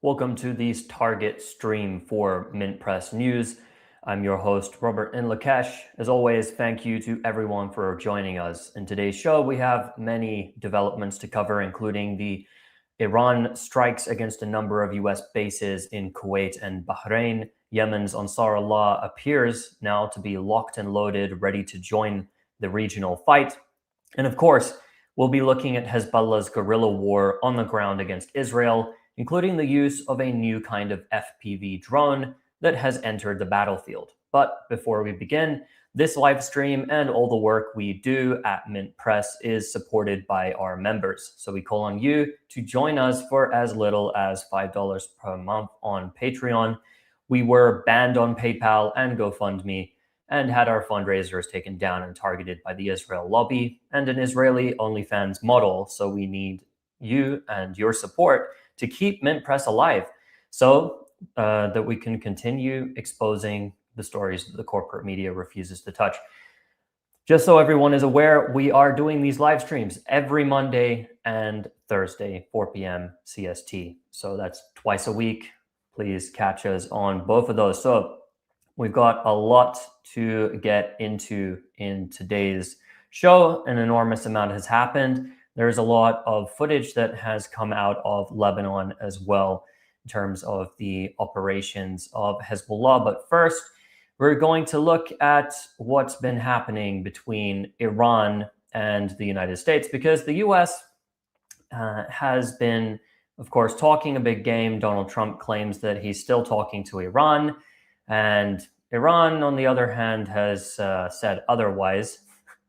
Welcome to the Target stream for Mint Press News. I'm your host, Robert Inlakesh. As always, thank you to everyone for joining us. In today's show, we have many developments to cover, including the Iran strikes against a number of U.S. bases in Kuwait and Bahrain. Yemen's Ansar appears now to be locked and loaded, ready to join the regional fight. And of course, we'll be looking at Hezbollah's guerrilla war on the ground against Israel, including the use of a new kind of FPV drone that has entered the battlefield. But before we begin, this live stream and all the work we do at Mint Press is supported by our members. So we call on you to join us for as little as $5 per month on Patreon. We were banned on PayPal and GoFundMe and had our fundraisers taken down and targeted by the Israel lobby and an Israeli OnlyFans model. So we need you and your support to keep Mint Press alive so that we can continue exposing the stories that the corporate media refuses to touch. Just so everyone is aware, we are doing these live streams every Monday and Thursday, 4 p.m. CST. So that's twice a week. Please catch us on both of those. So we've got a lot to get into in today's show. An enormous amount has happened. There's a lot of footage that has come out of Lebanon as well in terms of the operations of Hezbollah. But first, we're going to look at what's been happening between Iran and the United States, because the U.S. Has been, of course, talking a big game. Donald Trump claims that he's still talking to Iran, and Iran, on the other hand, has said otherwise.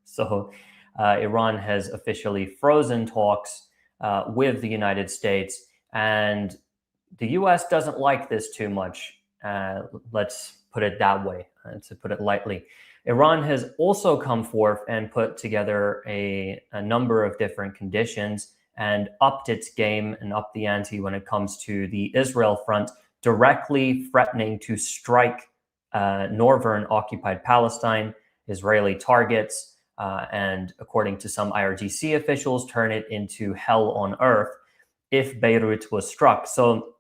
So Iran has officially frozen talks with the United States, and the U.S. doesn't like this too much. Let's put it that way, to put it lightly. Iran has also come forth and put together a number of different conditions and upped its game and upped the ante when it comes to the Israel front, directly threatening to strike northern occupied Palestine, Israeli targets, and according to some IRGC officials, turn it into hell on earth if Beirut was struck. So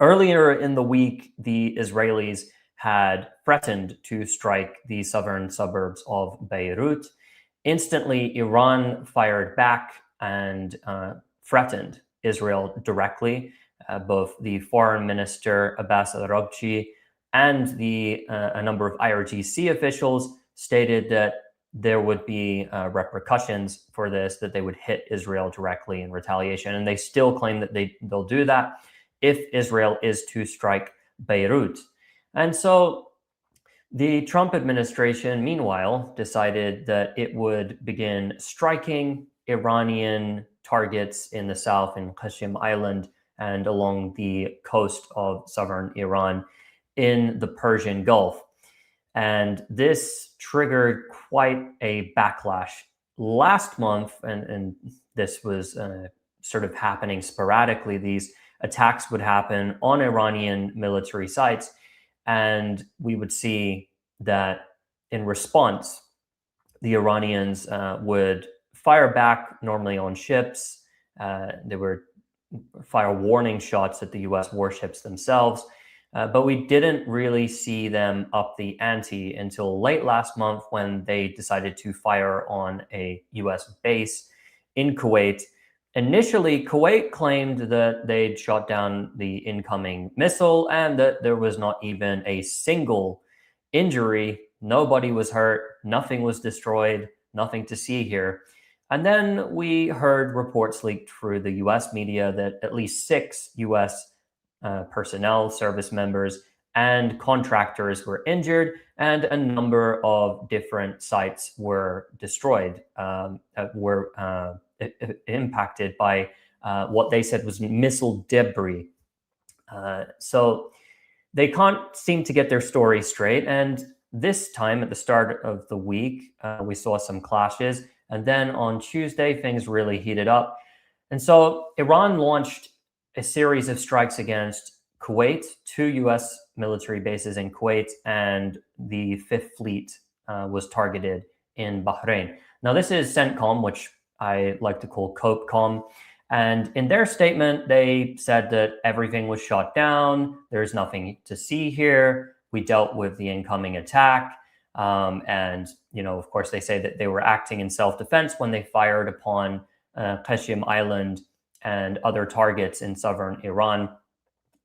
earlier in the week, the Israelis had threatened to strike the southern suburbs of Beirut. Instantly, Iran fired back and threatened Israel directly. Both the foreign minister, Abbas Araghchi, and a number of IRGC officials stated that there would be repercussions for this, that they would hit Israel directly in retaliation. And they still claim that they'll do that if Israel is to strike Beirut. And so the Trump administration, meanwhile, decided that it would begin striking Iranian targets in the south, in Qassim Island and along the coast of southern Iran in the Persian Gulf. And this triggered quite a backlash last month, and this was sort of happening sporadically. These attacks would happen on Iranian military sites, and we would see that in response, the Iranians would fire back, normally on ships. They would fire warning shots at the U.S. warships themselves. But we didn't really see them up the ante until late last month, when they decided to fire on a U.S. base in Kuwait. Initially, Kuwait claimed that they'd shot down the incoming missile and that there was not even a single injury. Nobody was hurt. Nothing was destroyed. Nothing to see here. And then we heard reports leaked through the U.S. media that at least 6 U.S. Personnel, service members, and contractors were injured, and a number of different sites were destroyed, were impacted by what they said was missile debris. So they can't seem to get their story straight. And this time, at the start of the week, we saw some clashes. And then on Tuesday, things really heated up. And so Iran launched a series of strikes against Kuwait, 2 U.S. military bases in Kuwait, and the 5th Fleet was targeted in Bahrain. Now, this is CENTCOM, which I like to call COPCOM, And in their statement, they said that everything was shot down. There's nothing to see here. We dealt with the incoming attack. And, of course, they say that they were acting in self-defense when they fired upon Qashm Island and other targets in southern Iran.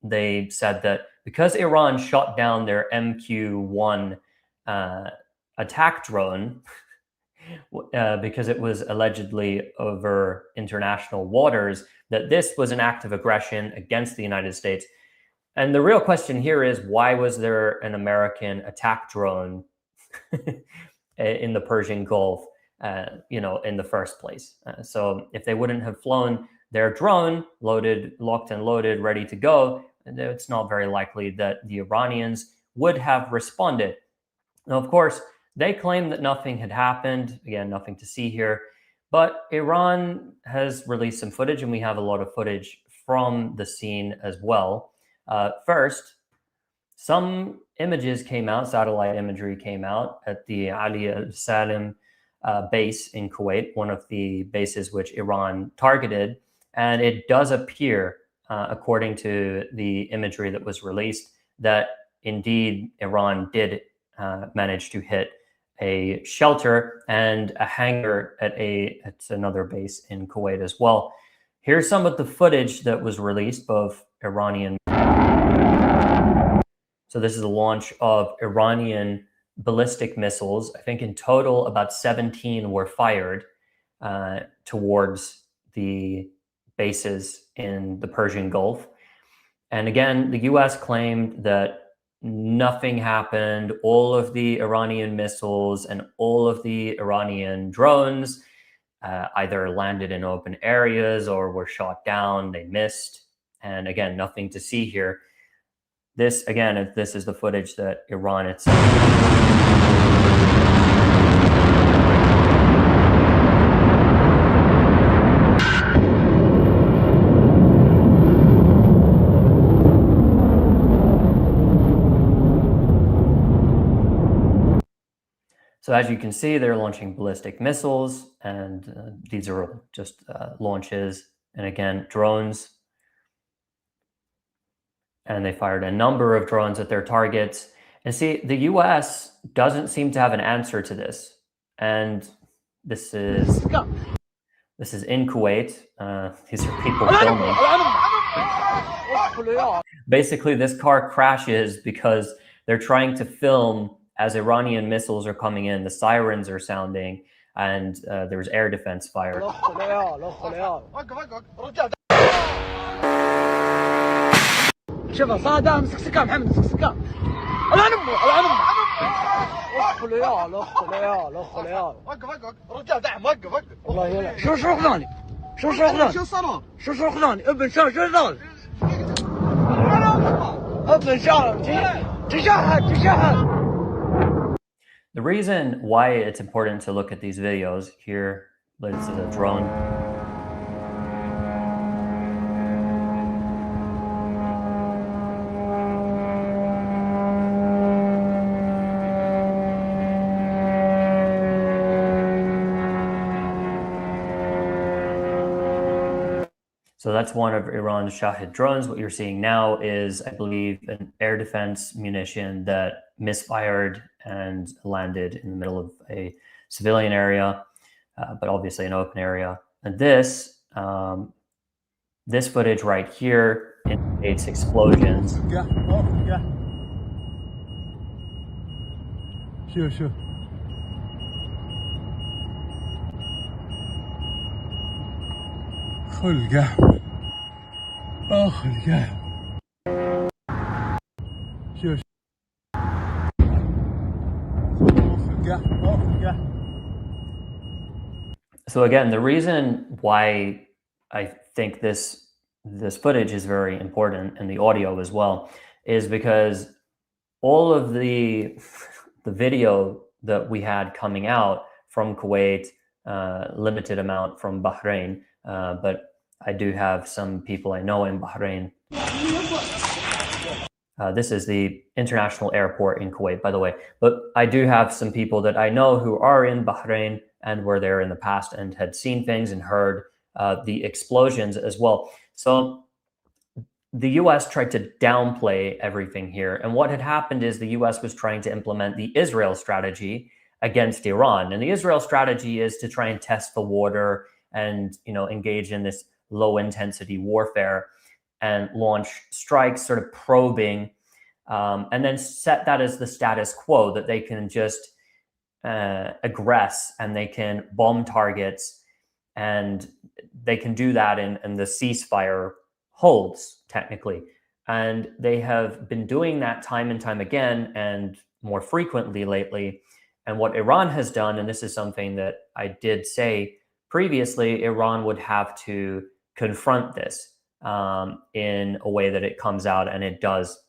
They said that because Iran shot down their MQ-1 attack drone, because it was allegedly over international waters, that this was an act of aggression against the United States. And the real question here is, why was there an American attack drone in the Persian Gulf, in the first place? So if they wouldn't have flown their drone, locked and loaded, ready to go, it's not very likely that the Iranians would have responded. Now, of course, they claim that nothing had happened. Again, nothing to see here. But Iran has released some footage, and we have a lot of footage from the scene as well. First, some images came out, satellite imagery came out at the Ali al-Salim base in Kuwait, one of the bases which Iran targeted. And it does appear, according to the imagery that was released, that indeed Iran did manage to hit a shelter and a hangar at another base in Kuwait as well. Here's some of the footage that was released of Iranian. So this is a launch of Iranian ballistic missiles. I think in total about 17 were fired towards the bases in the Persian Gulf. And again, the US claimed that nothing happened. All of the Iranian missiles and all of the Iranian drones either landed in open areas or were shot down. They missed. And again, nothing to see here. This is the footage that Iran itself. So as you can see, they're launching ballistic missiles, and these are just launches. And again, drones. And they fired a number of drones at their targets. And see, the US doesn't seem to have an answer to this. And this is in Kuwait. These are people filming. Basically, this car crashes because they're trying to film as Iranian missiles are coming in. The sirens are sounding, and there's air defense fire. شوف صادام مسك سكه محمد مسك سكه الان اخ العيال وقف رجال دعم وقف والله يلا شو خذاني شو صار شو خذاني ابن شو ذول ابن تشهد. The reason why it's important to look at these videos here, this is a drone. So that's one of Iran's Shahid drones. What you're seeing now is, I believe, an air defense munition that misfired and landed in the middle of a civilian area, but obviously an open area. And this footage right here indicates explosions. Sure. So again, the reason why I think this footage is very important, and the audio as well, is because all of the video that we had coming out from Kuwait, limited amount from Bahrain, but I do have some people I know in Bahrain. This is the international airport in Kuwait, by the way. But I do have some people that I know who are in Bahrain and were there in the past and had seen things and heard the explosions as well. So the US tried to downplay everything here. And what had happened is the US was trying to implement the Israel strategy against Iran. And the Israel strategy is to try and test the water and, engage in this low intensity warfare and launch strikes, sort of probing, and then set that as the status quo, that they can just aggress and they can bomb targets, and they can do that and the ceasefire holds technically. And they have been doing that time and time again, and more frequently lately. And what Iran has done, and this is something that I did say previously, Iran would have to confront this in a way that it comes out and it does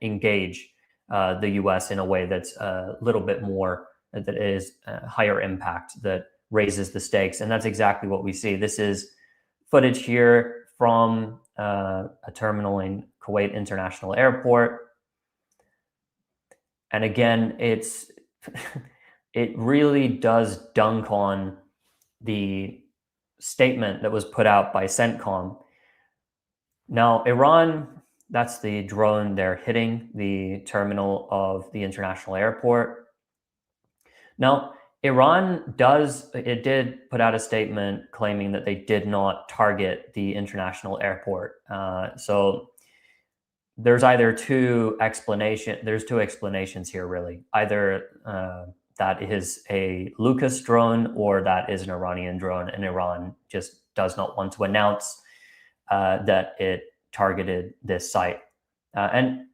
engage the US in a way that's a little bit more, that is higher impact, that raises the stakes. And that's exactly what we see. This is footage here from a terminal in Kuwait International Airport. And again, it really does dunk on the statement that was put out by CENTCOM. Now, Iran, that's the drone they're hitting, the terminal of the international airport. Now, Iran did put out a statement claiming that they did not target the international airport. So there's two explanations here, really. Either that is a Lucas drone or that is an Iranian drone, and Iran just does not want to announce that it targeted this site. And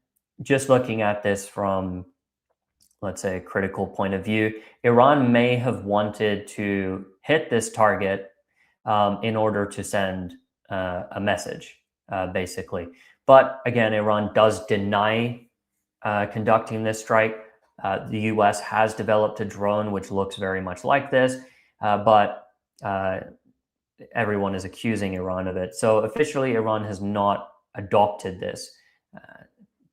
just looking at this from, let's say, a critical point of view, Iran may have wanted to hit this target in order to send a message, basically. But again, Iran does deny conducting this strike. The US has developed a drone which looks very much like this, but everyone is accusing Iran of it. So officially, Iran has not adopted this.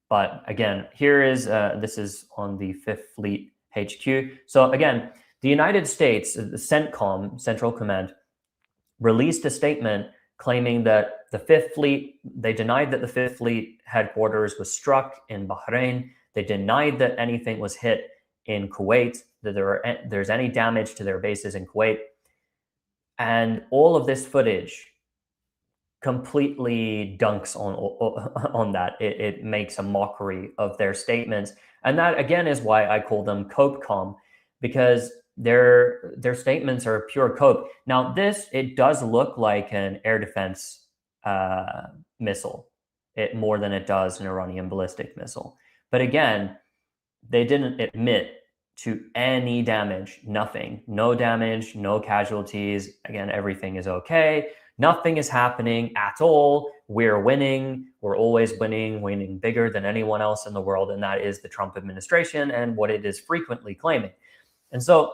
But again, this is on the 5th Fleet HQ. So again, the United States, the CENTCOM, Central Command, released a statement claiming that the 5th Fleet, they denied that the 5th Fleet headquarters was struck in Bahrain. They denied that anything was hit in Kuwait, that there's any damage to their bases in Kuwait. And all of this footage completely dunks on that. It makes a mockery of their statements. And that, again, is why I call them COPECOM, because their statements are pure cope. Now, it does look like an air defense missile, more than it does an Iranian ballistic missile. But again, they didn't admit to any damage, nothing, no damage, no casualties. Again, everything is okay. Nothing is happening at all. We're winning. We're always winning bigger than anyone else in the world. And that is the Trump administration and what it is frequently claiming. And so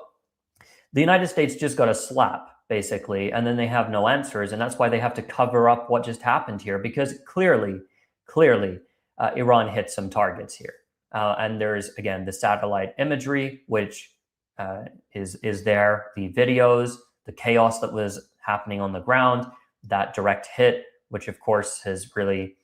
the United States just got a slap, basically, and then they have no answers. And that's why they have to cover up what just happened here, because clearly, Iran hit some targets here. And there's, again, the satellite imagery, which is there, the videos, the chaos that was happening on the ground, that direct hit, which of course has really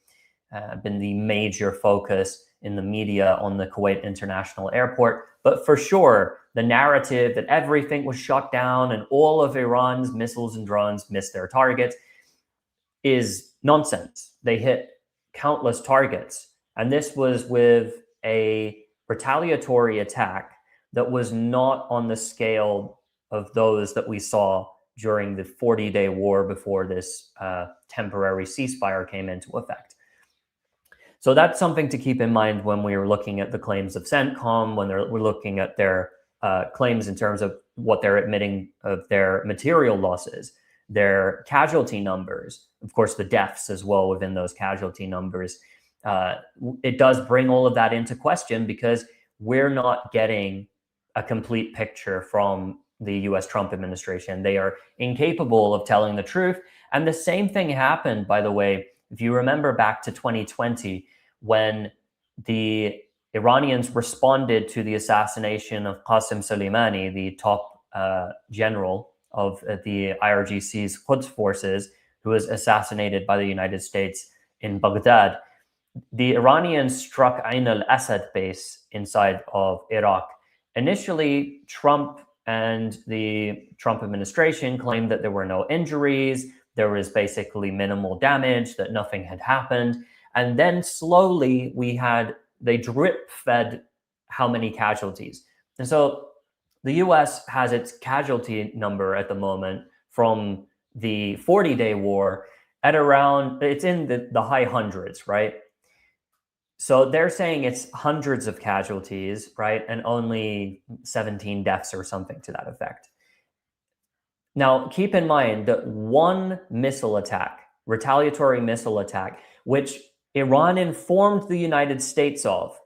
been the major focus in the media on the Kuwait International Airport. But for sure, the narrative that everything was shut down and all of Iran's missiles and drones missed their targets is nonsense. They hit countless targets. And this was with a retaliatory attack that was not on the scale of those that we saw during the 40-day war before this temporary ceasefire came into effect. So that's something to keep in mind when we are looking at the claims of CENTCOM, when we're looking at their claims in terms of what they're admitting of their material losses, their casualty numbers, of course, the deaths as well within those casualty numbers. It does bring all of that into question, because we're not getting a complete picture from the US Trump administration. They are incapable of telling the truth. And the same thing happened, by the way, if you remember back to 2020, when the Iranians responded to the assassination of Qasem Soleimani, the top general of the IRGC's Quds forces, who was assassinated by the United States in Baghdad. The Iranians struck Ain al-Assad base inside of Iraq. Initially, Trump and the Trump administration claimed that there were no injuries, there was basically minimal damage, that nothing had happened. And then slowly they drip fed how many casualties. And so the US has its casualty number at the moment from the 40-day war at around, it's in the high hundreds, right? So they're saying it's hundreds of casualties, right? And only 17 deaths or something to that effect. Now, keep in mind that one missile attack, retaliatory missile attack, which Iran informed the United States of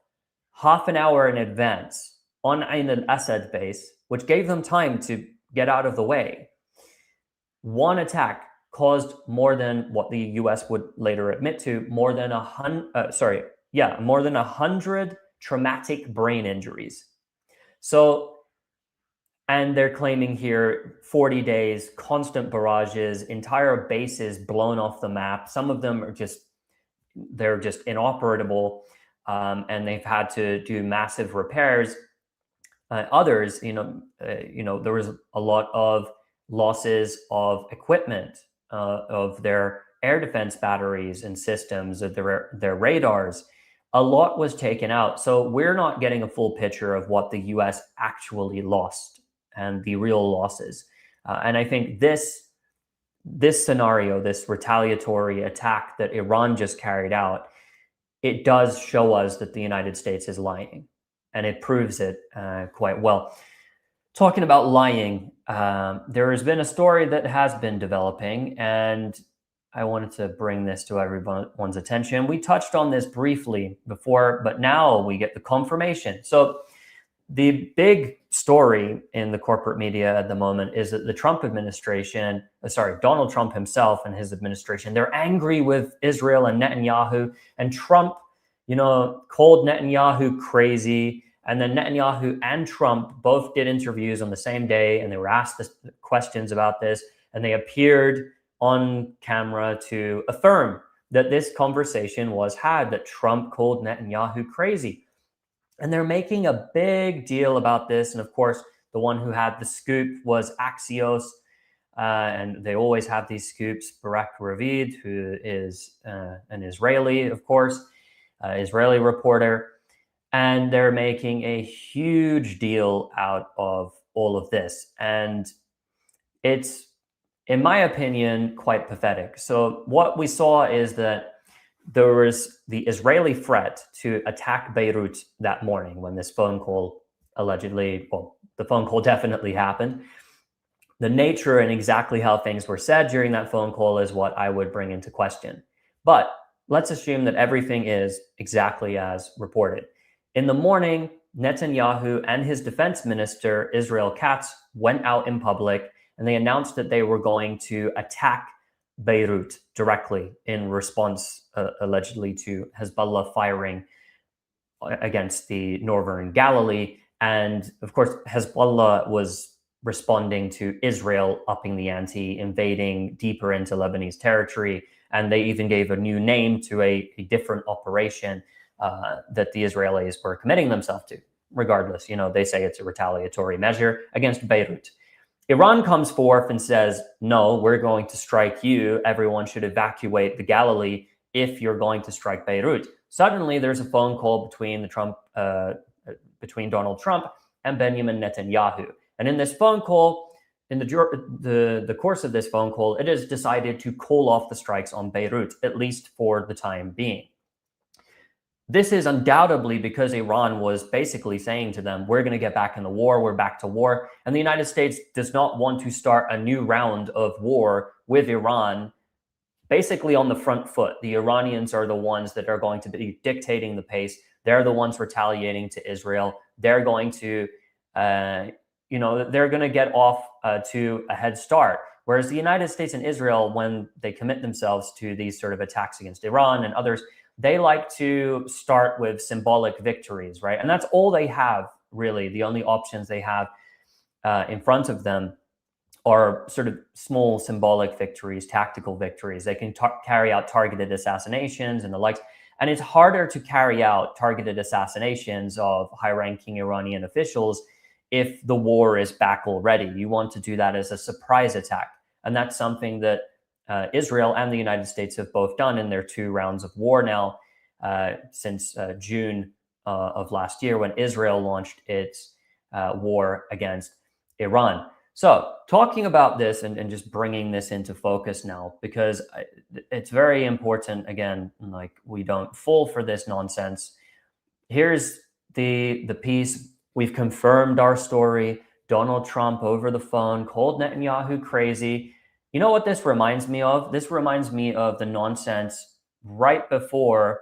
half an hour in advance on Ain al-Assad base, which gave them time to get out of the way. One attack caused more than what the US would later admit to, more than 100 traumatic brain injuries. So, and they're claiming here 40 days, constant barrages, entire bases blown off the map. Some of them are they're just inoperable, and they've had to do massive repairs. Others, there was a lot of losses of equipment, of their air defense batteries and systems, of their radars. A lot was taken out. So we're not getting a full picture of what the US actually lost and the real losses. And I think this scenario, this retaliatory attack that Iran just carried out, it does show us that the United States is lying, and it proves it quite well. Talking about lying, there has been a story that has been developing, and I wanted to bring this to everyone's attention. We touched on this briefly before, but now we get the confirmation. So the big story in the corporate media at the moment is that the Trump administration, Donald Trump himself and his administration, they're angry with Israel and Netanyahu. And Trump, called Netanyahu crazy. And then Netanyahu and Trump both did interviews on the same day, and they were asked questions about this, and they appeared on camera to affirm that this conversation was had, that Trump called Netanyahu crazy. And they're making a big deal about this. And of course, the one who had the scoop was Axios. And they always have these scoops. Barak Ravid, who is an Israeli, of course, Israeli reporter. And they're making a huge deal out of all of this. And it's, in my opinion, quite pathetic. So what we saw is that there was the Israeli threat to attack Beirut that morning when this phone call the phone call definitely happened. The nature and exactly how things were said during that phone call is what I would bring into question. But let's assume that everything is exactly as reported. In the morning, Netanyahu and his defense minister, Israel Katz, went out in public and they announced that they were going to attack Beirut directly in response, allegedly, to Hezbollah firing against the northern Galilee. And of course, Hezbollah was responding to Israel upping the ante, invading deeper into Lebanese territory. And they even gave a new name to a different operation that the Israelis were committing themselves to. Regardless, they say it's a retaliatory measure against Beirut. Iran comes forth and says, no, we're going to strike you. Everyone should evacuate the Galilee if you're going to strike Beirut. Suddenly, there's a phone call between Donald Trump and Benjamin Netanyahu. And in this phone call, in the course of this phone call, it is decided to call off the strikes on Beirut, at least for the time being. This is undoubtedly because Iran was basically saying to them, we're going to get back in the war, we're back to war. And the United States does not want to start a new round of war with Iran, basically on the front foot. The Iranians are the ones that are going to be dictating the pace. They're the ones retaliating to Israel. They're going to, they're going to get off to a head start. Whereas the United States and Israel, when they commit themselves to these sort of attacks against Iran and others, they like to start with symbolic victories, right? And that's all they have, really, the only options they have in front of them. are sort of small symbolic victories, tactical victories. They can carry out targeted assassinations and the likes. And it's harder to carry out targeted assassinations of high-ranking Iranian officials if the war is back already. You want to do that as a surprise attack. And that's something that Israel and the United States have both done in their 2 rounds of war now since June of last year, when Israel launched its war against Iran. So talking about this and just bringing this into focus now, because it's very important, again, like we don't fall for this nonsense. Here's the piece. We've confirmed our story. Donald Trump over the phone called Netanyahu crazy. You know what this reminds me of? This reminds me of the nonsense right before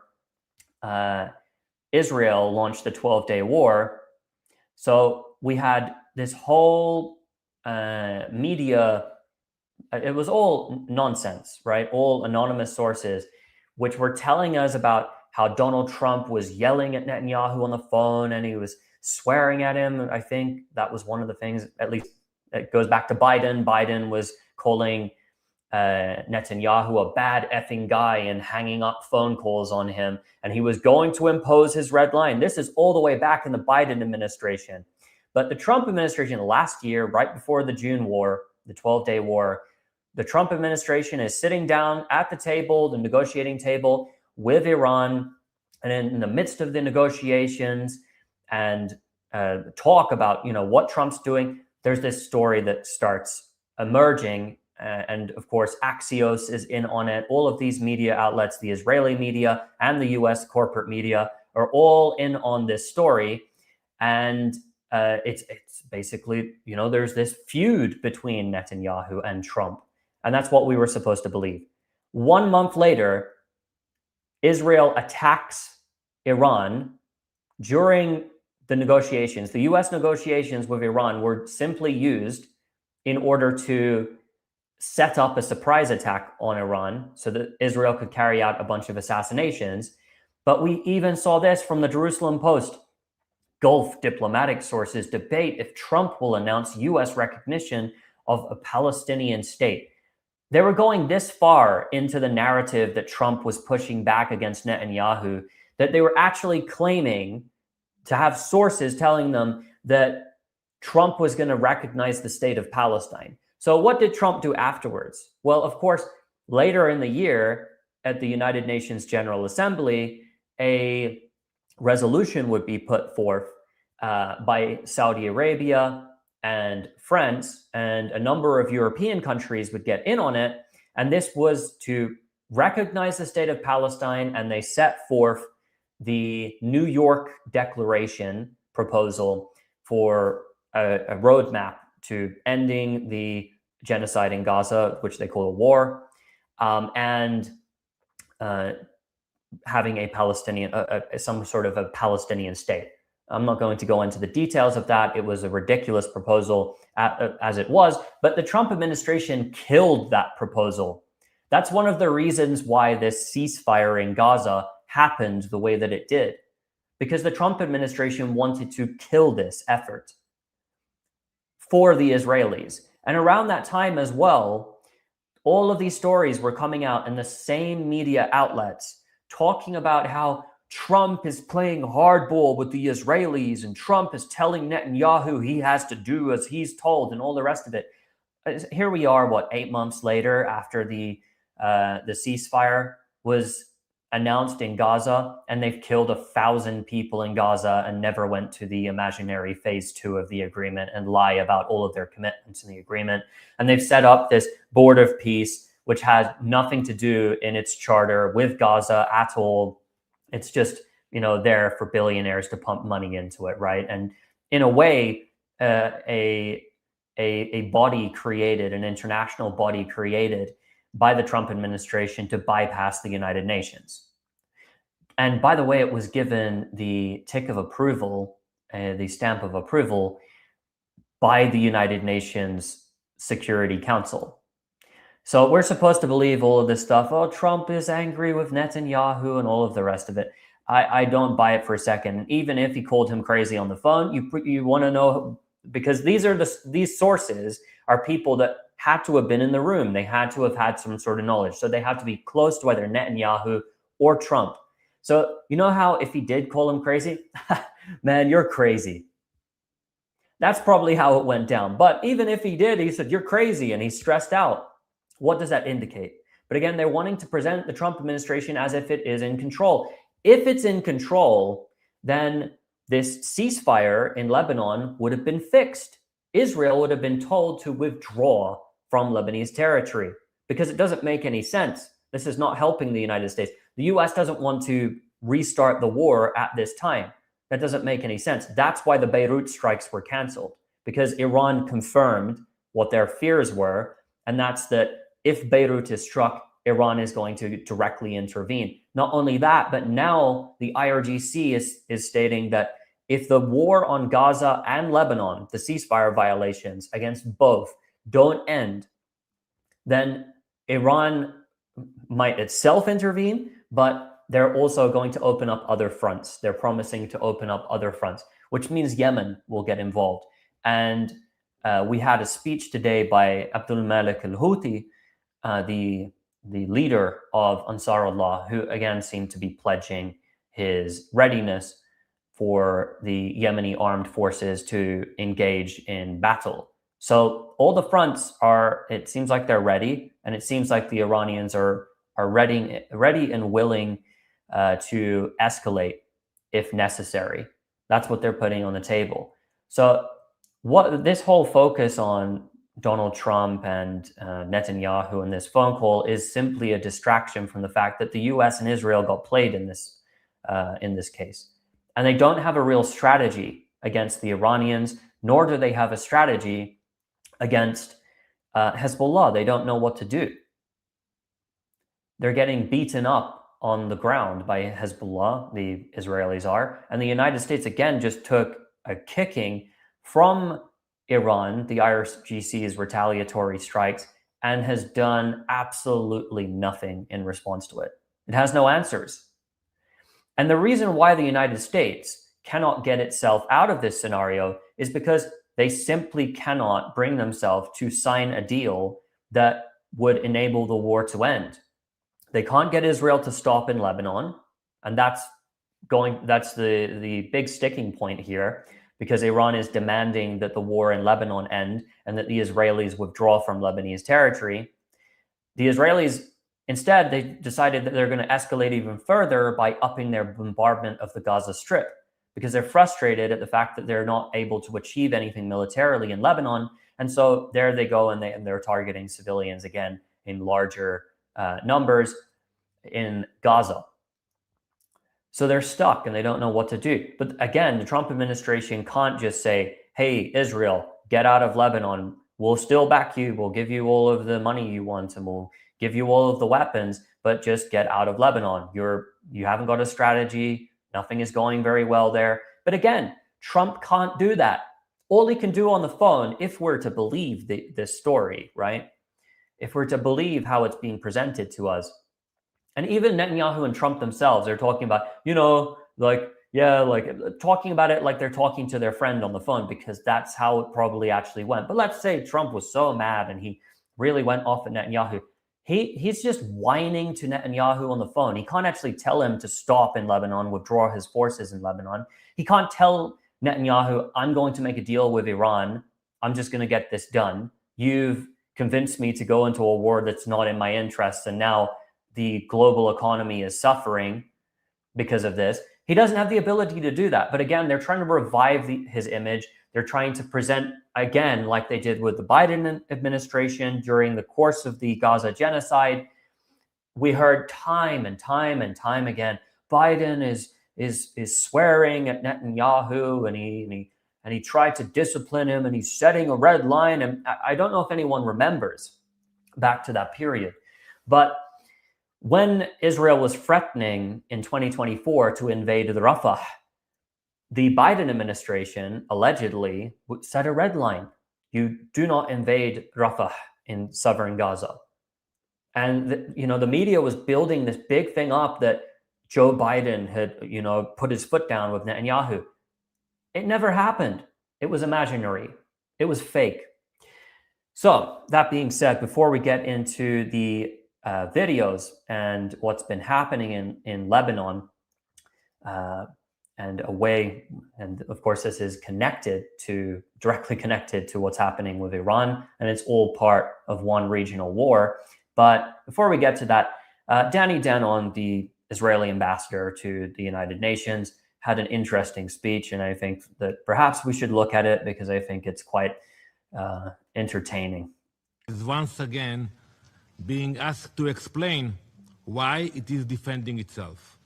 Israel launched the 12-day war. So we had this whole media, it was all nonsense, right? All anonymous sources, which were telling us about how Donald Trump was yelling at Netanyahu on the phone and he was swearing at him. I think that was one of the things, at least it goes back to Biden. Biden was calling Netanyahu a bad effing guy and hanging up phone calls on him. And he was going to impose his red line. This is all the way back in the Biden administration. But the Trump administration last year, right before the June war, the 12-day war, the Trump administration is sitting down at the table, the negotiating table with Iran. And in the midst of the negotiations and talk about, what Trump's doing, there's this story that starts emerging. And of course, Axios is in on it. All of these media outlets, the Israeli media and the US corporate media, are all in on this story. And it's basically, there's this feud between Netanyahu and Trump. And that's what we were supposed to believe. 1 month later, Israel attacks Iran during the negotiations. The US negotiations with Iran were simply used in order to set up a surprise attack on Iran so that Israel could carry out a bunch of assassinations. But we even saw this from the Jerusalem Post. Gulf diplomatic sources debate if Trump will announce US recognition of a Palestinian state. They were going this far into the narrative that Trump was pushing back against Netanyahu that they were actually claiming to have sources telling them that Trump was going to recognize the state of Palestine. So what did Trump do afterwards? Well, of course, later in the year at the United Nations General Assembly, a resolution would be put forth by Saudi Arabia and France, and a number of European countries would get in on it. And this was to recognize the state of Palestine, and they set forth the New York Declaration proposal for a roadmap to ending the genocide in Gaza, which they call a war, and having a Palestinian, some sort of a Palestinian state. I'm not going to go into the details of that. It was a ridiculous proposal as it was, but the Trump administration killed that proposal. That's one of the reasons why this ceasefire in Gaza happened the way that it did, because the Trump administration wanted to kill this effort for the Israelis. And around that time as well, all of these stories were coming out in the same media outlets talking about how Trump is playing hardball with the Israelis and Trump is telling Netanyahu he has to do as he's told and all the rest of it. Here we are, 8 months later after the ceasefire was announced in Gaza, and they've killed 1,000 people in Gaza and never went to the imaginary phase 2 of the agreement and lie about all of their commitments in the agreement. And they've set up this board of peace, which has nothing to do in its charter with Gaza at all. It's just, there for billionaires to pump money into it, right? And in a way, a body created, an international body created by the Trump administration to bypass the United Nations. And by the way, it was given the tick of approval, the stamp of approval by the United Nations Security Council. So we're supposed to believe all of this stuff. Oh, Trump is angry with Netanyahu and all of the rest of it. I don't buy it for a second. Even if he called him crazy on the phone, you want to know, because these sources are people that had to have been in the room. They had to have had some sort of knowledge. So they have to be close to either Netanyahu or Trump. So you know how if he did call him crazy, man, you're crazy. That's probably how it went down. But even if he did, he said, you're crazy, and he's stressed out. What does that indicate? But again, they're wanting to present the Trump administration as if it is in control. If it's in control, then this ceasefire in Lebanon would have been fixed. Israel would have been told to withdraw from Lebanese territory because it doesn't make any sense. This is not helping the United States. The US doesn't want to restart the war at this time. That doesn't make any sense. That's why the Beirut strikes were canceled, because Iran confirmed what their fears were, and that's that if Beirut is struck, Iran is going to directly intervene. Not only that, but now the IRGC is stating that if the war on Gaza and Lebanon, the ceasefire violations against both, don't end, then Iran might itself intervene, but they're also going to open up other fronts. They're promising to open up other fronts, which means Yemen will get involved. And we had a speech today by Abdul Malik al-Houthi, the leader of Ansar Allah, who again seemed to be pledging his readiness for the Yemeni armed forces to engage in battle. So all the fronts are, it seems like they're ready, and it seems like the Iranians are ready and willing to escalate if necessary. That's what they're putting on the table. So what this whole focus on Donald Trump and Netanyahu in this phone call is simply a distraction from the fact that the US and Israel got played in this case. And they don't have a real strategy against the Iranians, nor do they have a strategy against Hezbollah. They don't know what to do. They're getting beaten up on the ground by Hezbollah, the Israelis are, and the United States again just took a kicking from Iran, the IRGC's retaliatory strikes, and has done absolutely nothing in response to it. It has no answers. And the reason why the United States cannot get itself out of this scenario is because they simply cannot bring themselves to sign a deal that would enable the war to end. They can't get Israel to stop in Lebanon, and that's the big sticking point here, because Iran is demanding that the war in Lebanon end and that the Israelis withdraw from Lebanese territory. The Israelis, instead, they decided that they're going to escalate even further by upping their bombardment of the Gaza Strip, because they're frustrated at the fact that they're not able to achieve anything militarily in Lebanon. And so there they go, and they're targeting civilians again in larger numbers in Gaza. So they're stuck and they don't know what to do. But again, the Trump administration can't just say, hey, Israel, get out of Lebanon. We'll still back you. We'll give you all of the money you want, and we'll give you all of the weapons, but just get out of Lebanon. You haven't got a strategy. Nothing is going very well there. But again, Trump can't do that. All he can do on the phone, if we're to believe this story, right? If we're to believe how it's being presented to us. And even Netanyahu and Trump themselves, they're talking about, talking about it like they're talking to their friend on the phone, because that's how it probably actually went. But let's say Trump was so mad and he really went off at Netanyahu. He's just whining to Netanyahu on the phone. He can't actually tell him to stop in Lebanon, withdraw his forces in Lebanon. He can't tell Netanyahu, I'm going to make a deal with Iran. I'm just going to get this done. You've convinced me to go into a war that's not in my interests, and now the global economy is suffering because of this. He doesn't have the ability to do that. But again, they're trying to revive his image. They're trying to present, again, like they did with the Biden administration during the course of the Gaza genocide. We heard time and time and time again, Biden is swearing at Netanyahu, and he tried to discipline him, and he's setting a red line. And I don't know if anyone remembers back to that period. But when Israel was threatening in 2024 to invade the Rafah, the Biden administration allegedly set a red line. You do not invade Rafah in southern Gaza. And the media was building this big thing up that Joe Biden had, put his foot down with Netanyahu. It never happened. It was imaginary. It was fake. So that being said, before we get into the videos and what's been happening in Lebanon, and away, and of course this is directly connected to what's happening with Iran, and it's all part of one regional war. But before we get to that, Danny Danon, the Israeli ambassador to the United Nations, had an interesting speech, and I think that perhaps we should look at it because I think it's quite entertaining. Is once again being asked to explain why it is defending itself.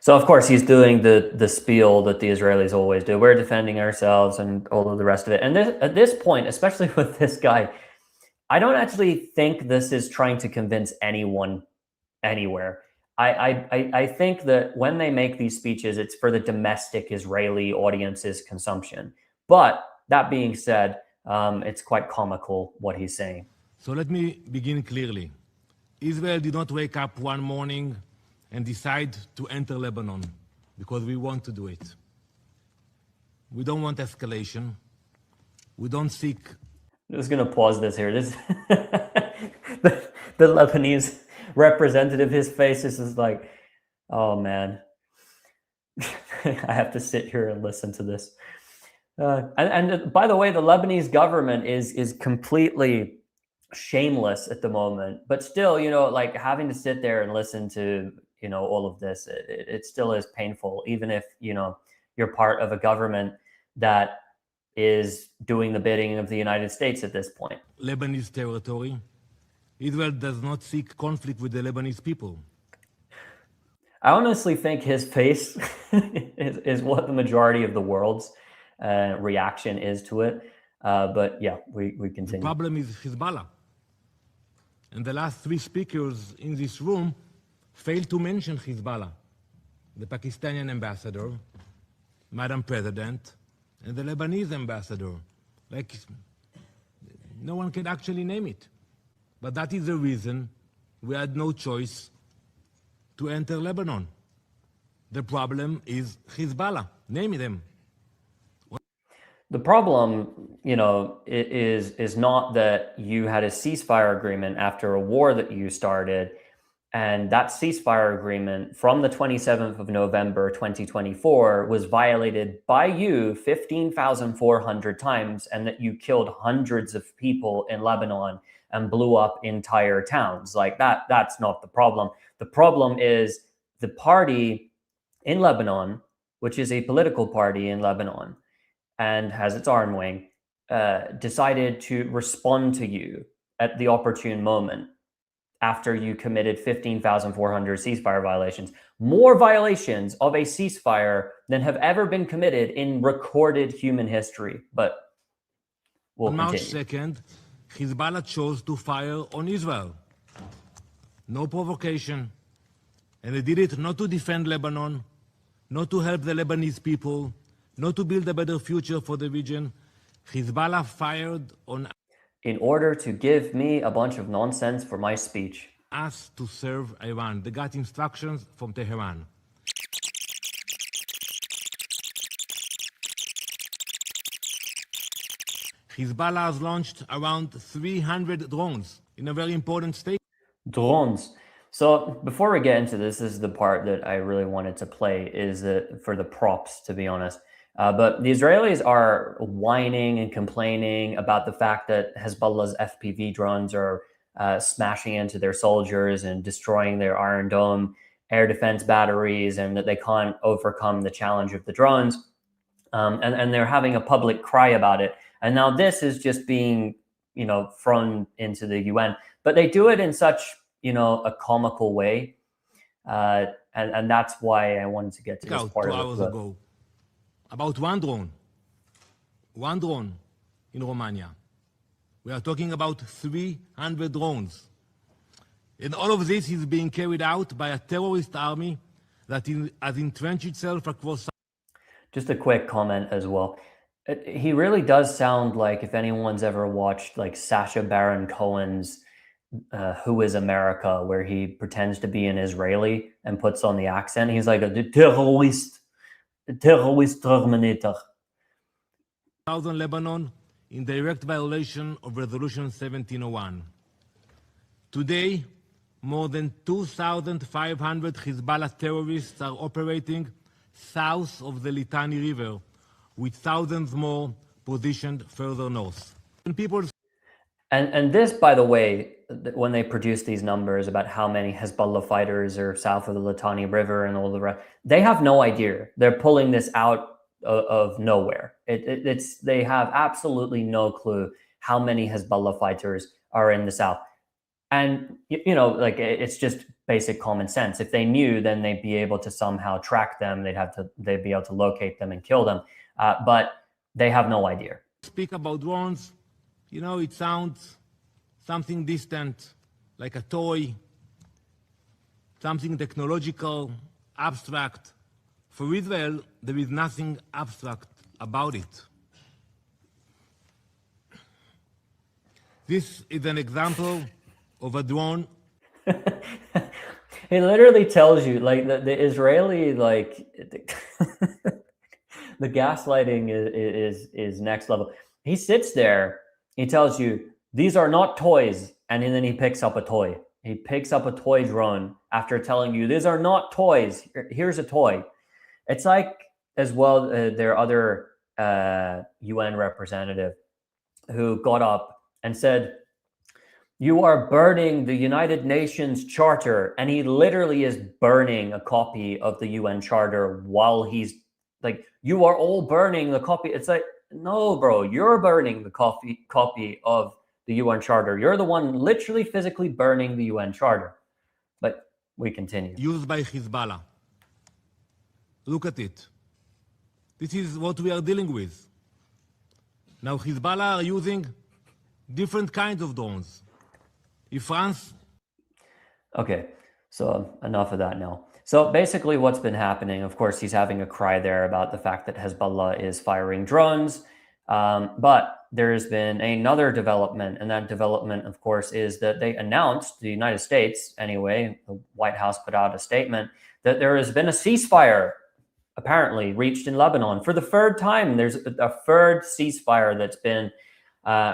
So, of course, he's doing the spiel that the Israelis always do. We're defending ourselves and all of the rest of it. And at this point, especially with this guy, I don't actually think this is trying to convince anyone anywhere. I think that when they make these speeches, it's for the domestic Israeli audience's consumption. But that being said, it's quite comical what he's saying. So let me begin clearly. Israel did not wake up one morning and decide to enter Lebanon because we want to do it. We don't want escalation. We don't seek. I'm just going to pause this here. This the Lebanese representative, his face is just like, oh man, I have to sit here and listen to this. And by the way, the Lebanese government is completely shameless at the moment, but still, like having to sit there and listen to, all of this, it still is painful, even if, you're part of a government that is doing the bidding of the United States at this point. Lebanese territory. Israel does not seek conflict with the Lebanese people. I honestly think his face is what the majority of the world's reaction is to it. But yeah, we continue. The problem is Hezbollah. And the last three speakers in this room failed to mention Hezbollah. The Pakistani ambassador, Madam President, and the Lebanese ambassador. Like, no one can actually name it. But that is the reason we had no choice to enter Lebanon. The problem is Hezbollah. Name them. The problem, is not that you had a ceasefire agreement after a war that you started, and that ceasefire agreement from the 27th of November, 2024 was violated by you 15,400 times, and that you killed hundreds of people in Lebanon and blew up entire towns. Like that's not the problem. The problem is the party in Lebanon, which is a political party in Lebanon and has its arm wing, decided to respond to you at the opportune moment after you committed 15,400 ceasefire violations, more violations of a ceasefire than have ever been committed in recorded human history. But we'll on March continue. 2nd, Hezbollah chose to fire on Israel. No provocation. And they did it not to defend Lebanon, not to help the Lebanese people, not to build a better future for the region. Hezbollah fired on In order to give me a bunch of nonsense for my speech. us to serve Iran. They got instructions from Tehran. Hezbollah has launched around 300 drones in a very important state. Drones. So before we get into this is the part that I really wanted to play, is for the props, to be honest. But the Israelis are whining and complaining about the fact that Hezbollah's FPV drones are smashing into their soldiers and destroying their Iron Dome air defense batteries, and that they can't overcome the challenge of the drones. And they're having a public cry about it. And now this is just being, thrown into the UN. But they do it in such, a comical way. And that's why I wanted to get to this part 2 of hours it. ago, about one drone in Romania. We are talking about 300 drones. And all of this is being carried out by a terrorist army that has entrenched itself across. Just a quick comment as well. He really does sound like, if anyone's ever watched like Sacha Baron Cohen's Who is America, where he pretends to be an Israeli and puts on the accent. He's like a terrorist terminator. Southern Lebanon in direct violation of Resolution 1701. Today, more than 2,500 Hezbollah terrorists are operating south of the Litani River, with thousands more positioned further north. And people And this, by the way, when they produce these numbers about how many Hezbollah fighters are south of the Litani River and all the rest, they have no idea. They're pulling this out of nowhere. They have absolutely no clue how many Hezbollah fighters are in the south. And, you know, like, it's just basic common sense. If they knew, then they'd be able to somehow track them. They'd be able to locate them and kill them. But they have no idea. Speak about drones, you know, it sounds something distant, like a toy, something technological, abstract. For Israel, there is nothing abstract about it. This is an example of a drone. It literally tells you, like, the Israeli, like, the gaslighting is next level. He sits there, he tells you, these are not toys, and then he picks up a toy. He picks up a toy drone after telling you, these are not toys, here's a toy. It's like, as well, their other UN representative who got up and said, you are burning the United Nations Charter. And he literally is burning a copy of the UN Charter while he's like, you are all burning the copy. It's like, no, bro, you're burning the copy of the UN Charter. You're the one literally physically burning the UN Charter. But we continue. Used by Hezbollah. Look at it. This is what we are dealing with. Now, Hezbollah are using different kinds of drones. If France... Okay, so enough of that now. So basically what's been happening, of course, he's having a cry there about the fact that Hezbollah is firing drones. But there's been another development, and that development, of course, is that they announced, the United States anyway, the White House put out a statement, that there has been a ceasefire apparently reached in Lebanon. For the third time, there's a third ceasefire that's been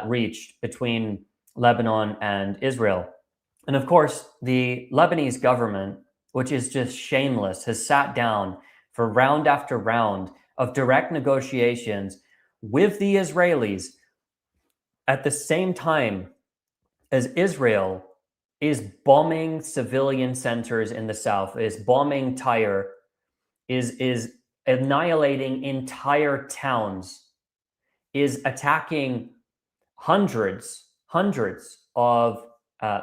reached between Lebanon and Israel. And of course, the Lebanese government, which is just shameless, has sat down for round after round of direct negotiations with the Israelis at the same time as Israel is bombing civilian centers in the south, is bombing Tyre, is annihilating entire towns, is attacking hundreds of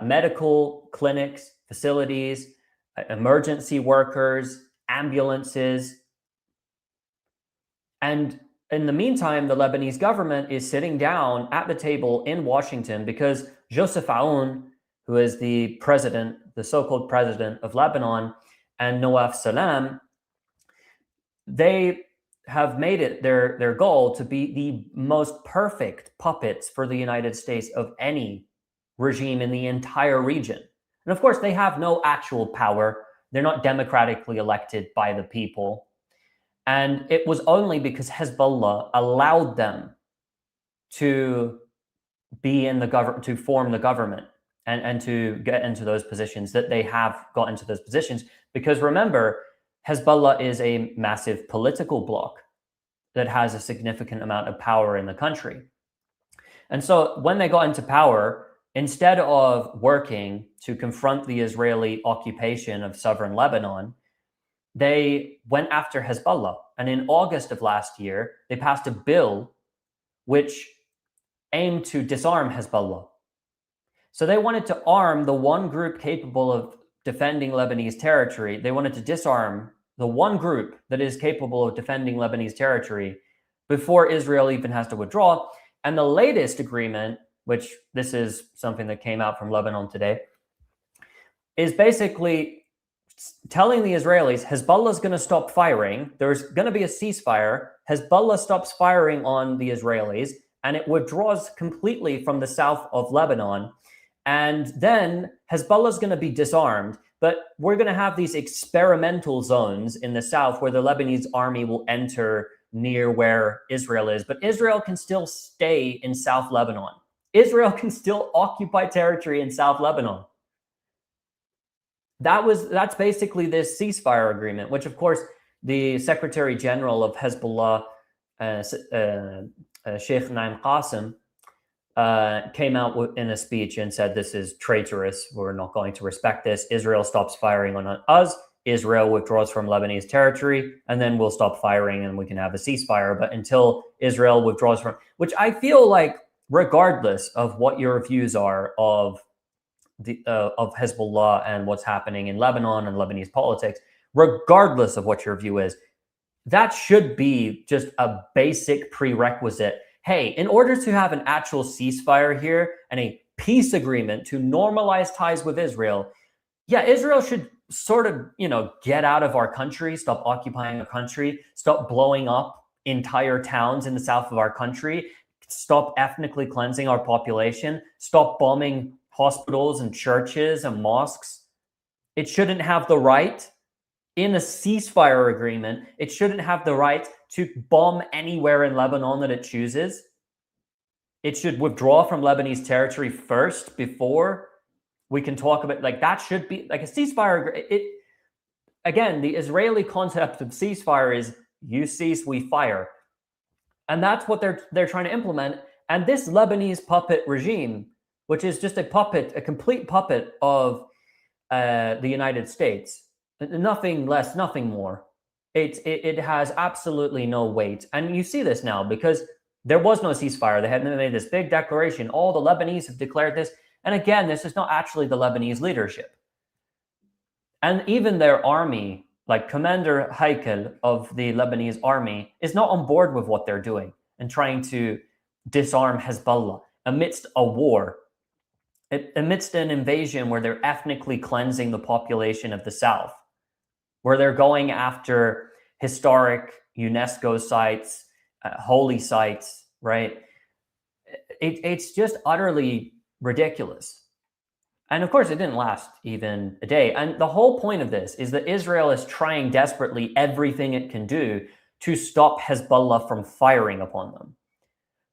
medical clinics, facilities, emergency workers, ambulances. And in the meantime, the Lebanese government is sitting down at the table in Washington because Joseph Aoun, who is the president, the so-called president of Lebanon, and Nawaf Salam, they have made it their goal to be the most perfect puppets for the United States of any regime in the entire region. And of course, they have no actual power. They're not democratically elected by the people. And it was only because Hezbollah allowed them to be in the government, to form the government and to get into those positions that they have got into those positions. Because remember, Hezbollah is a massive political bloc that has a significant amount of power in the country. And so when they got into power, instead of working to confront the Israeli occupation of southern Lebanon, they went after Hezbollah. And in August of last year, they passed a bill which aimed to disarm Hezbollah. So they wanted to arm the one group capable of defending Lebanese territory. They wanted to disarm the one group that is capable of defending Lebanese territory before Israel even has to withdraw. And the latest agreement, which this is something that came out from Lebanon today, is basically telling the Israelis, Hezbollah is going to stop firing. There's going to be a ceasefire. Hezbollah stops firing on the Israelis, and it withdraws completely from the south of Lebanon. And then Hezbollah is going to be disarmed, but we're going to have these experimental zones in the south where the Lebanese army will enter near where Israel is, but Israel can still stay in South Lebanon. Israel can still occupy territory in South Lebanon. That's basically this ceasefire agreement, which of course the Secretary General of Hezbollah, Sheikh Naim Qassem, came out in a speech and said, this is traitorous. We're not going to respect this. Israel stops firing on us. Israel withdraws from Lebanese territory, and then we'll stop firing and we can have a ceasefire. But until Israel withdraws from, which I feel like, regardless of what your views are of Hezbollah and what's happening in Lebanon and Lebanese politics, regardless of what your view is, that should be just a basic prerequisite. Hey, in order to have an actual ceasefire here and a peace agreement to normalize ties with Israel, yeah, Israel should sort of, get out of our country, stop occupying our country, stop blowing up entire towns in the south of our country, stop ethnically cleansing our population, stop bombing hospitals and churches and mosques. It shouldn't have the right, in a ceasefire agreement, it shouldn't have the right to bomb anywhere in Lebanon that it chooses. It should withdraw from Lebanese territory first before we can talk about, that should be like a ceasefire. Again, the Israeli concept of ceasefire is you cease, we fire. And that's what they're trying to implement. And this Lebanese puppet regime, which is just a complete puppet of the United States, nothing less, nothing more. It has absolutely no weight. And you see this now because there was no ceasefire. They had made this big declaration. All the Lebanese have declared this. And again, this is not actually the Lebanese leadership. And even their army, like Commander Heikel of the Lebanese army, is not on board with what they're doing and trying to disarm Hezbollah amidst a war, amidst an invasion where they're ethnically cleansing the population of the south, where they're going after historic UNESCO sites, holy sites, right? It's just utterly ridiculous. And of course, it didn't last even a day. And the whole point of this is that Israel is trying desperately everything it can do to stop Hezbollah from firing upon them.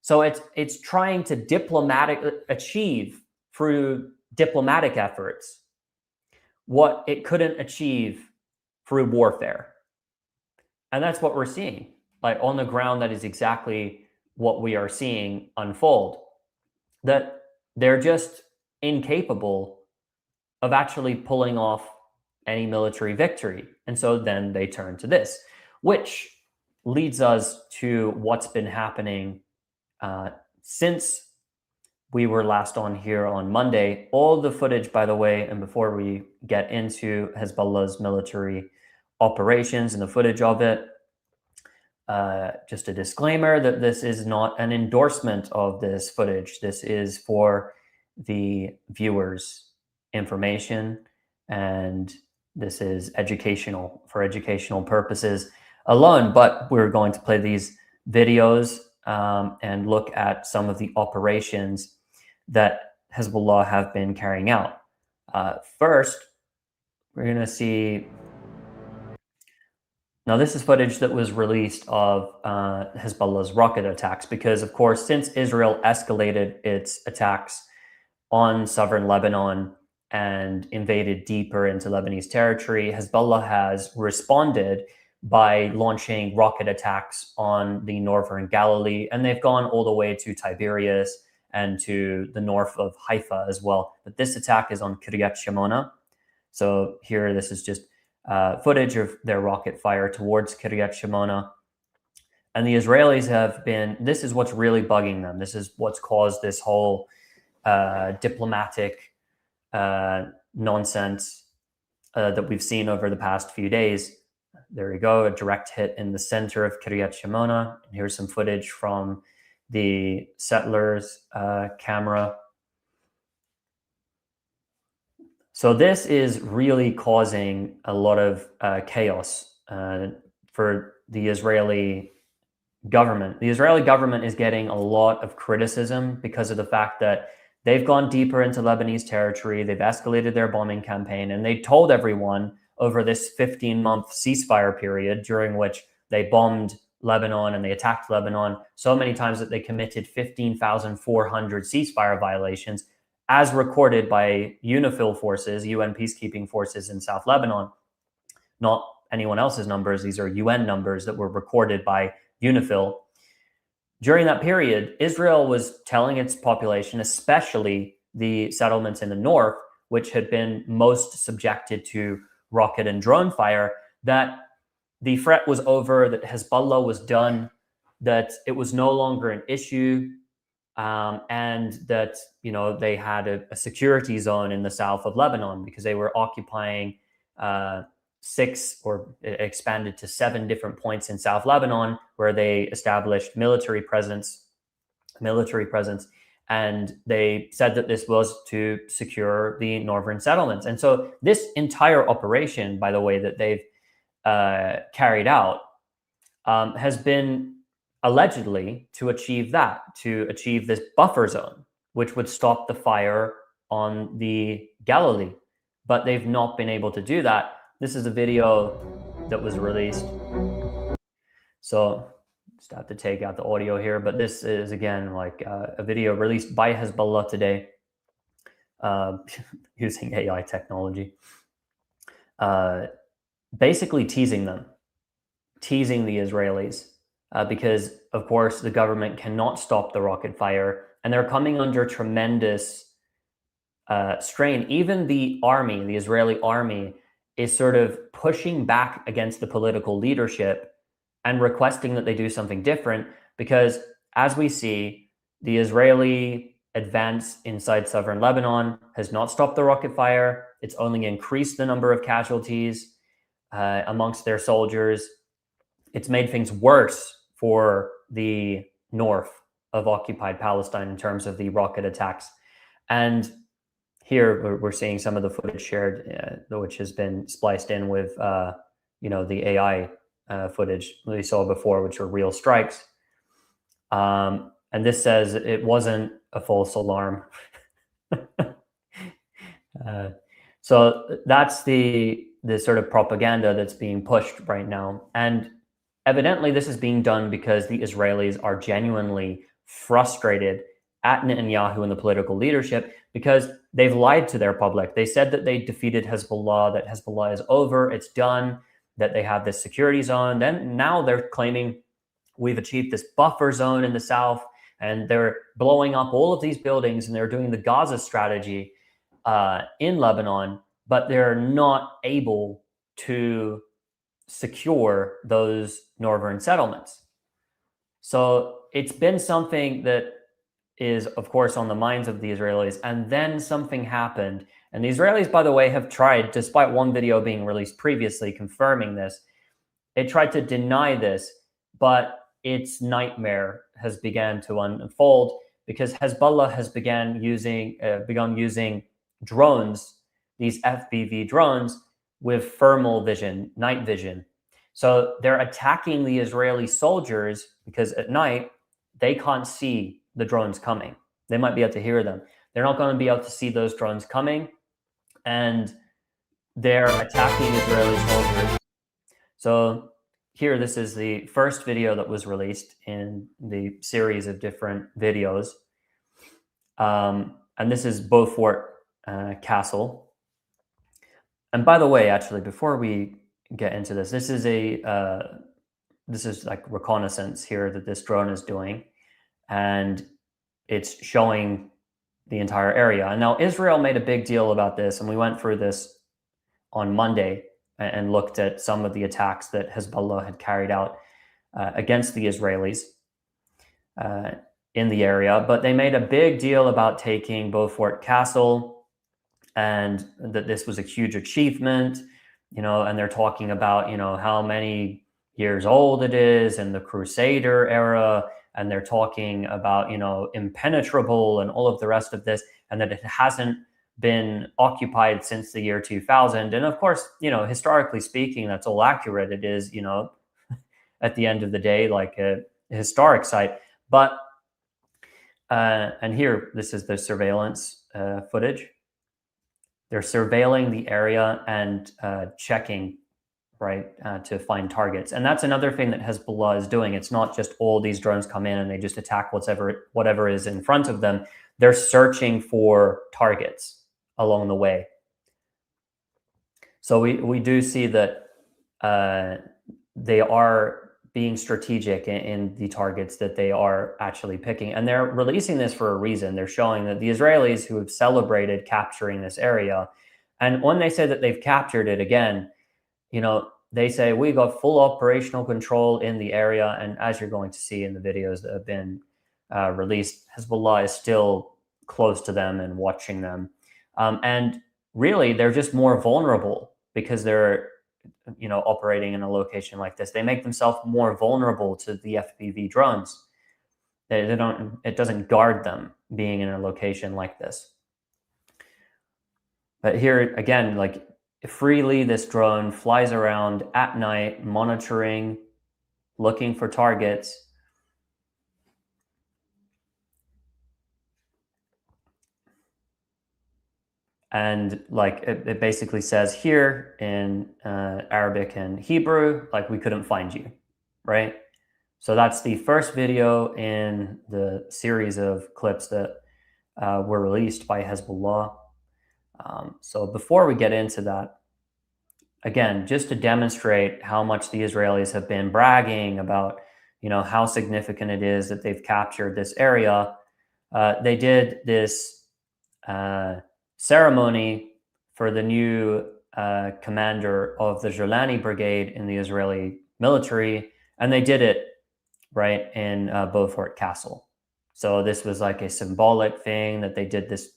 So it's trying to achieve through diplomatic efforts what it couldn't achieve through warfare. And that's what we're seeing. Like on the ground, that is exactly what we are seeing unfold. That they're just incapable of actually pulling off any military victory. And so then they turn to this, which leads us to what's been happening since we were last on here on Monday. All the footage, by the way, and before we get into Hezbollah's military operations and the footage of it, just a disclaimer that this is not an endorsement of this footage. This is for the viewers' information, and this is for educational purposes alone. But we're going to play these videos and look at some of the operations that Hezbollah have been carrying out. First, we're going to see. Now, this is footage that was released of Hezbollah's rocket attacks, because, of course, since Israel escalated its attacks on southern Lebanon and invaded deeper into Lebanese territory, Hezbollah has responded by launching rocket attacks on the northern Galilee, and they've gone all the way to Tiberias and to the north of Haifa as well. But this attack is on Kiryat Shimona. So here, this is just footage of their rocket fire towards Kiryat Shimona. And the Israelis this is what's really bugging them. This is what's caused this whole diplomatic nonsense that we've seen over the past few days. There you go, a direct hit in the center of Kiryat Shimona. And here's some footage from the settlers' camera. So this is really causing a lot of chaos for the Israeli government. The Israeli government is getting a lot of criticism because of the fact that they've gone deeper into Lebanese territory. They've escalated their bombing campaign, and they told everyone over this 15-month ceasefire period, during which they bombed Lebanon and they attacked Lebanon so many times that they committed 15,400 ceasefire violations, as recorded by UNIFIL forces, UN peacekeeping forces in South Lebanon. Not anyone else's numbers. These are UN numbers that were recorded by UNIFIL. During that period, Israel was telling its population, especially the settlements in the north, which had been most subjected to rocket and drone fire, that the threat was over, that Hezbollah was done, that it was no longer an issue, and that, you know, they had a security zone in the south of Lebanon because they were occupying 6 or expanded to 7 different points in South Lebanon where they established military presence, and they said that this was to secure the northern settlements. And so this entire operation, by the way, that they've carried out has been allegedly to achieve that, to achieve this buffer zone, which would stop the fire on the Galilee. But they've not been able to do that. This is a video that was released. So just have to take out the audio here, but this is, again, like a video released by Hezbollah today using AI technology, basically teasing the Israelis, because, of course, the government cannot stop the rocket fire, and they're coming under tremendous strain. Even the army, the Israeli army, is sort of pushing back against the political leadership and requesting that they do something different, because, as we see, the Israeli advance inside southern Lebanon has not stopped the rocket fire. It's only increased the number of casualties amongst their soldiers. It's made things worse for the north of occupied Palestine in terms of the rocket attacks. And here we're seeing some of the footage shared, which has been spliced in with, the AI footage we saw before, which were real strikes. And this says it wasn't a false alarm. So that's the sort of propaganda that's being pushed right now. And evidently this is being done because the Israelis are genuinely frustrated at Netanyahu and the political leadership, because they've lied to their public. They said that they defeated Hezbollah, that Hezbollah is over, it's done, that they have this security zone. Then now they're claiming we've achieved this buffer zone in the south, and they're blowing up all of these buildings, and they're doing the Gaza strategy in Lebanon, but they're not able to secure those northern settlements. So it's been something that is, of course, on the minds of the Israelis. And then something happened. And the Israelis, by the way, have tried, despite one video being released previously confirming this, it tried to deny this, but its nightmare has begun to unfold, because Hezbollah has begun using drones, these FPV drones, with thermal vision, night vision. So they're attacking the Israeli soldiers because at night they can't see the drones coming. They might be able to hear them. They're not going to be able to see those drones coming, and they're attacking Israeli soldiers. So here, this is the first video that was released in the series of different videos. And this is Beaufort Castle. And by the way, actually, before we get into this, this is like reconnaissance here that this drone is doing, and it's showing the entire area. And now Israel made a big deal about this, and we went through this on Monday and looked at some of the attacks that Hezbollah had carried out against the Israelis in the area. But they made a big deal about taking Beaufort Castle, and that this was a huge achievement, and they're talking about, how many years old it is, and the Crusader era, and they're talking about, impenetrable and all of the rest of this, and that it hasn't been occupied since the year 2000. And of course, historically speaking, that's all accurate. It is, at the end of the day, like a historic site. But, and here, this is the surveillance footage. They're surveilling the area and checking right, to find targets. And that's another thing that Hezbollah is doing. It's not just all these drones come in and they just attack whatever is in front of them. They're searching for targets along the way. So we do see that they are being strategic in the targets that they are actually picking. And they're releasing this for a reason. They're showing that the Israelis who have celebrated capturing this area, and when they say that they've captured it again, they say we got full operational control in the area. And as you're going to see in the videos that have been released, Hezbollah is still close to them and watching them. And really, they're just more vulnerable because they're operating in a location like this. They make themselves more vulnerable to the FPV drones. It doesn't guard them being in a location like this. But here again, like freely, this drone flies around at night, monitoring, looking for targets. And like it basically says here in Arabic and Hebrew, like we couldn't find you, right? So that's the first video in the series of clips that were released by Hezbollah. So before we get into that, again, just to demonstrate how much the Israelis have been bragging about, how significant it is that they've captured this area, they did this ceremony for the new commander of the Jolani Brigade in the Israeli military, and they did it right in Beaufort Castle. So this was like a symbolic thing that they did this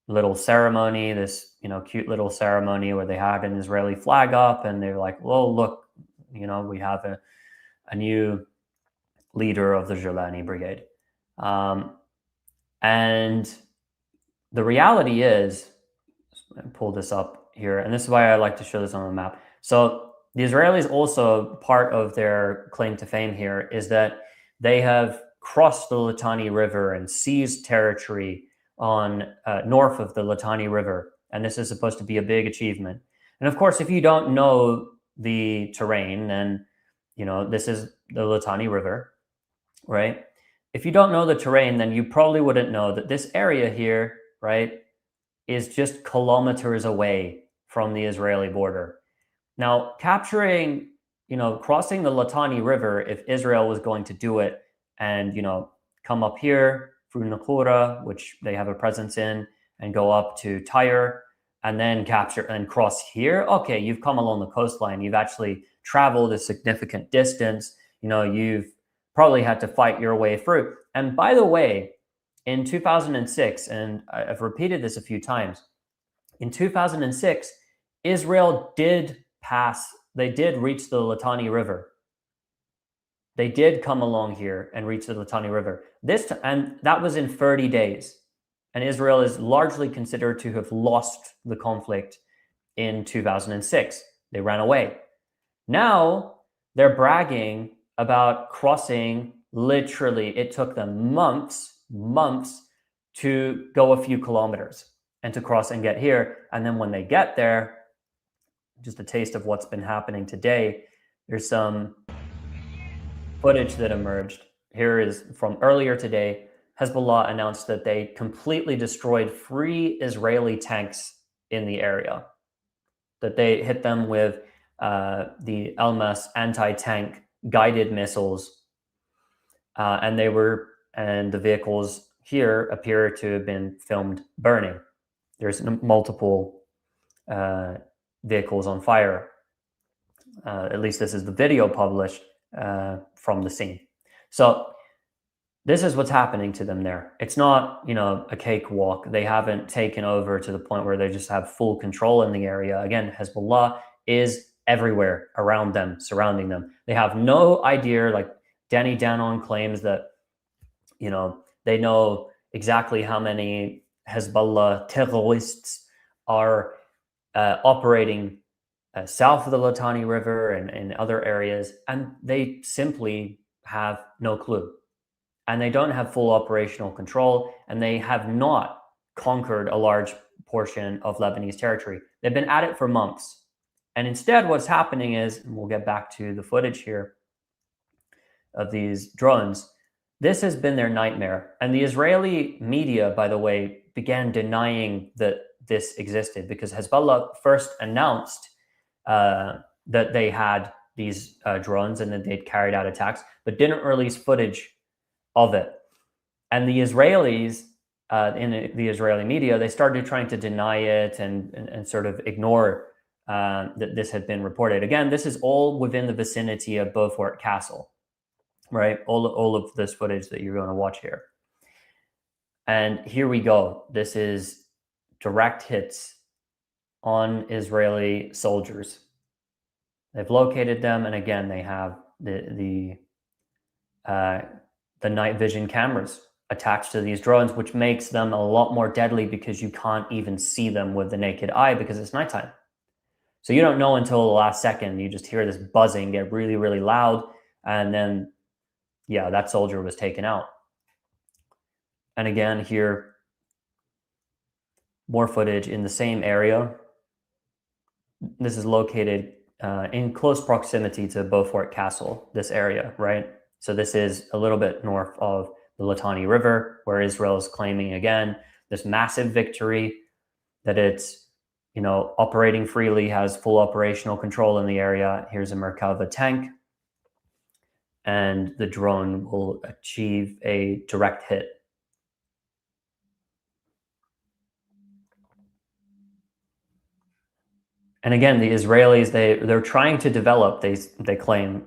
little ceremony, this cute little ceremony where they had an Israeli flag up, and they're like, well, look, we have a new leader of the Jolani Brigade. And the reality is, pull this up here, and this is why I like to show this on the map. So the Israelis also, part of their claim to fame here is that they have crossed the Litani River and seized territory on north of the Litani River. And this is supposed to be a big achievement. And of course, if you don't know the terrain, then, this is the Litani River, right? If you don't know the terrain, then you probably wouldn't know that this area here, right, is just kilometers away from the Israeli border. Now, capturing, crossing the Litani River, if Israel was going to do it and, come up here through Nakura, which they have a presence in, and go up to Tyre, and then capture and cross here. Okay, you've come along the coastline. You've actually traveled a significant distance. You've probably had to fight your way through. And by the way, in 2006, and I've repeated this a few times, in 2006, Israel did reach the Litani River. They did come along here and reach the Litani River. And that was in 30 days. And Israel is largely considered to have lost the conflict in 2006. They ran away. Now they're bragging about crossing. Literally, it took them months to go a few kilometers and to cross and get here. And then when they get there, just a taste of what's been happening today, there's some footage that emerged. Here is from earlier today. Hezbollah announced that they completely destroyed 3 Israeli tanks in the area, that they hit them with the Elmas anti-tank guided missiles, and the vehicles here appear to have been filmed burning. There's multiple vehicles on fire. At least this is the video published from the scene. So this is what's happening to them there. It's not, a cakewalk. They haven't taken over to the point where they just have full control in the area. Again, Hezbollah is everywhere around them, surrounding them. They have no idea, like Danny Danon claims that, they know exactly how many Hezbollah terrorists are operating south of the Litani River and in other areas, and they simply have no clue. And they don't have full operational control, and they have not conquered a large portion of Lebanese territory. They've been at it for months. And instead, what's happening is, and we'll get back to the footage here of these drones, this has been their nightmare. And the Israeli media, by the way, began denying that this existed because Hezbollah first announced that they had these drones and that they'd carried out attacks, but didn't release footage of it. And the Israelis, in the Israeli media, they started trying to deny it and sort of ignore that this had been reported. Again, this is all within the vicinity of Beaufort Castle, right? All of this footage that you're going to watch here. And here we go. This is direct hits on Israeli soldiers. They've located them, and again, they have the night vision cameras attached to these drones, which makes them a lot more deadly because you can't even see them with the naked eye because it's nighttime. So you don't know until the last second. You just hear this buzzing get really, really loud, and then, yeah, that soldier was taken out. And again, here, more footage in the same area. This is located in close proximity to Beaufort Castle, this area, right? So this is a little bit north of the Litani River, where Israel is claiming, again, this massive victory, that it's, you know, operating freely, has full operational control in the area. Here's a Merkava tank, and the drone will achieve a direct hit. And again, the Israelis, they're trying to develop, they claim,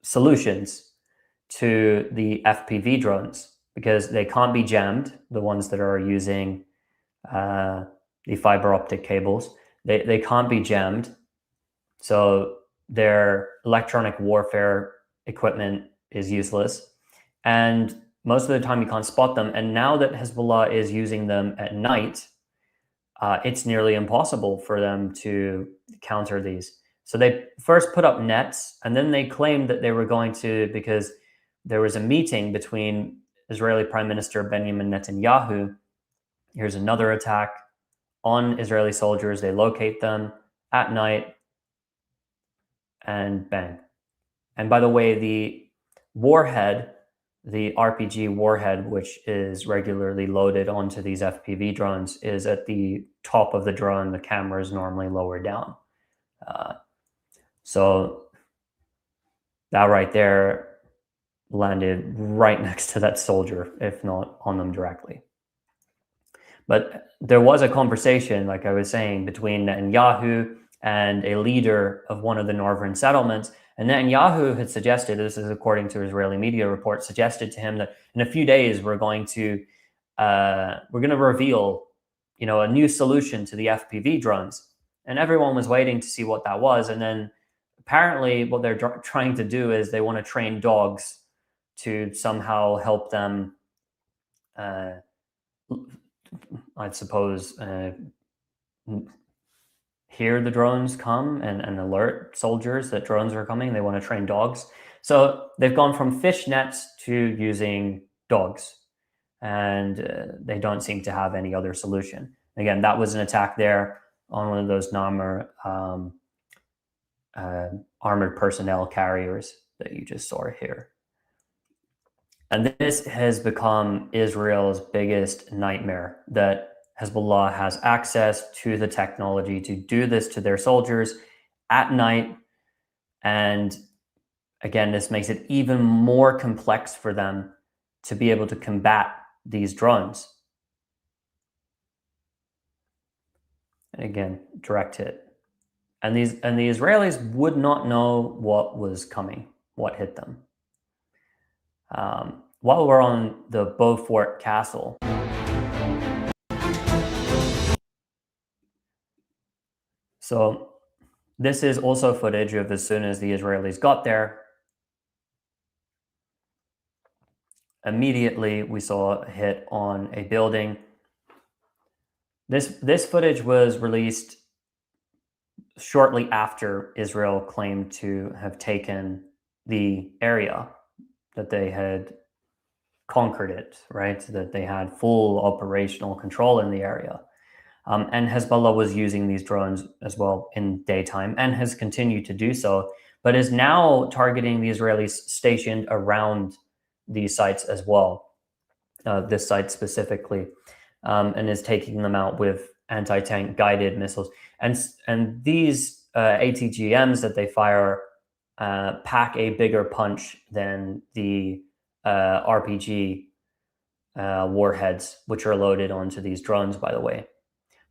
solutions to the FPV drones because they can't be jammed, the ones that are using the fiber optic cables. They can't be jammed. So their electronic warfare equipment is useless. And most of the time you can't spot them. And now that Hezbollah is using them at night, it's nearly impossible for them to counter these. So they first put up nets, and then they claimed that they were going to, because there was a meeting between Israeli Prime Minister Benjamin Netanyahu. Here's another attack on Israeli soldiers. They locate them at night, and bang. And by the way, the warhead, the RPG warhead, which is regularly loaded onto these FPV drones, is at the top of the drone. The camera is normally lower down. So that right there landed right next to that soldier, if not on them directly. But there was a conversation, like I was saying, between Netanyahu and a leader of one of the northern settlements. And Netanyahu had suggested, this is according to Israeli media reports, suggested to him that in a few days we're going to reveal, you know, a new solution to the FPV drones. And everyone was waiting to see what that was. And then apparently what they're trying to do is they want to train dogs to somehow help them, I suppose, hear the drones come and alert soldiers that drones are coming. They want to train dogs. So they've gone from fish nets to using dogs, and they don't seem to have any other solution. Again, that was an attack there on one of those Namur armored personnel carriers that you just saw here. And this has become Israel's biggest nightmare, that Hezbollah has access to the technology to do this to their soldiers at night. And again, this makes it even more complex for them to be able to combat these drones. And again, direct hit. And the Israelis would not know what was coming, what hit them. While we're on the Beaufort Castle, so this is also footage of as soon as the Israelis got there. Immediately, we saw a hit on a building. This footage was released shortly after Israel claimed to have taken the area, that they had conquered it, right? That they had full operational control in the area. And Hezbollah was using these drones as well in daytime and has continued to do so, but is now targeting the Israelis stationed around these sites as well, this site specifically, and is taking them out with anti-tank guided missiles. And these ATGMs that they fire pack a bigger punch than the RPG warheads, which are loaded onto these drones, by the way.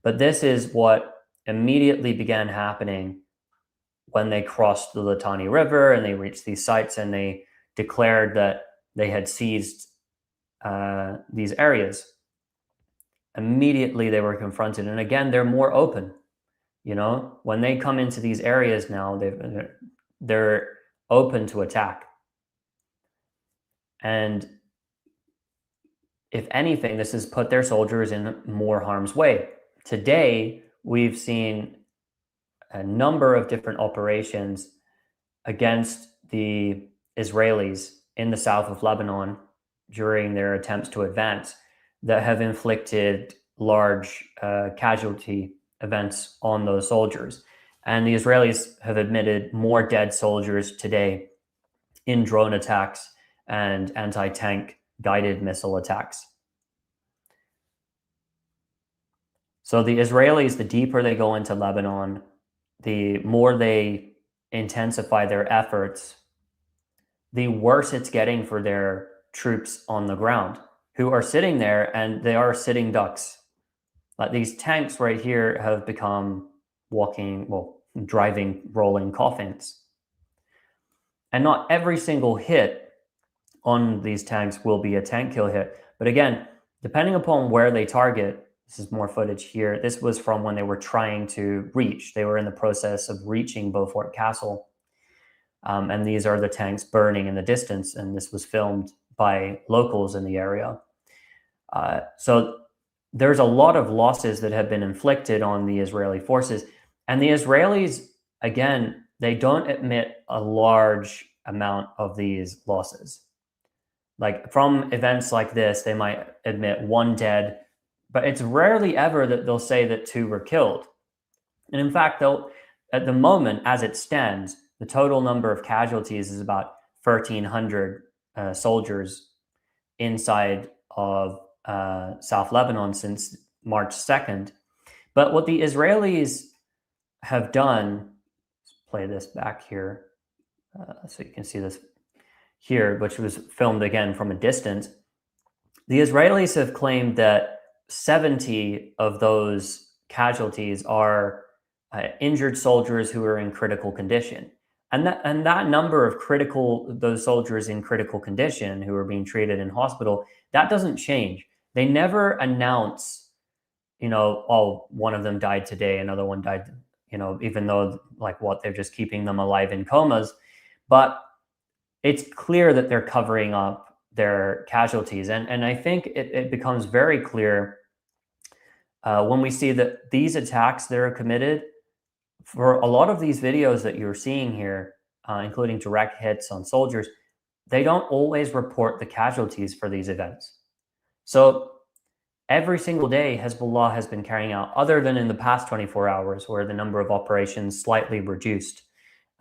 But this is what immediately began happening when they crossed the Litani River and they reached these sites and they declared that they had seized these areas. Immediately they were confronted. And again, they're more open. You know, when they come into these areas now, they're open to attack. And if anything, this has put their soldiers in more harm's way. Today, we've seen a number of different operations against the Israelis in the south of Lebanon during their attempts to advance that have inflicted large casualty events on those soldiers. And the Israelis have admitted more dead soldiers today in drone attacks and anti-tank guided missile attacks. So the Israelis, the deeper they go into Lebanon, the more they intensify their efforts, the worse it's getting for their troops on the ground, who are sitting there and they are sitting ducks. Like these tanks right here have become driving, rolling coffins. And not every single hit on these tanks will be a tank kill hit. But again, depending upon where they target, this is more footage here. This was from when they were trying to reach. They were in the process of reaching Beaufort Castle. And these are the tanks burning in the distance. And this was filmed by locals in the area. So there's a lot of losses that have been inflicted on the Israeli forces. And the Israelis, again, they don't admit a large amount of these losses. Like from events like this, they might admit one dead, but it's rarely ever that they'll say that 2 were killed. And in fact, at the moment, as it stands, the total number of casualties is about 1,300 soldiers inside of South Lebanon since March 2nd. But what the Israelis have done, let's play this back here so you can see this here, which was filmed again from a distance. The Israelis have claimed that 70 of those casualties are injured soldiers who are in critical condition. And that number of those soldiers in critical condition who are being treated in hospital, that doesn't change. They never announce, one of them died today, another one died, even though they're just keeping them alive in comas. But it's clear that they're covering up their casualties. And I think it becomes very clear when we see that these attacks that are committed, for a lot of these videos that you're seeing here, including direct hits on soldiers, they don't always report the casualties for these events. So every single day, Hezbollah has been carrying out, other than in the past 24 hours, where the number of operations slightly reduced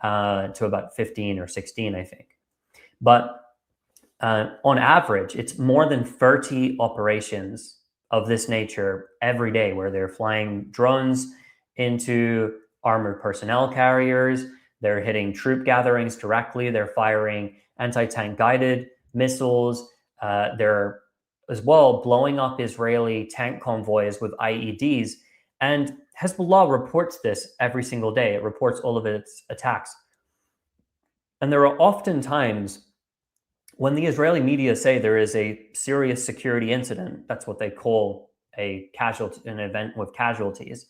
to about 15 or 16, I think. But on average, it's more than 30 operations of this nature every day, where they're flying drones into armored personnel carriers, they're hitting troop gatherings directly, they're firing anti-tank guided missiles, they're as well blowing up Israeli tank convoys with IEDs. And Hezbollah reports this every single day. It reports all of its attacks. And there are often times when the Israeli media say there is a serious security incident, that's what they call an event with casualties.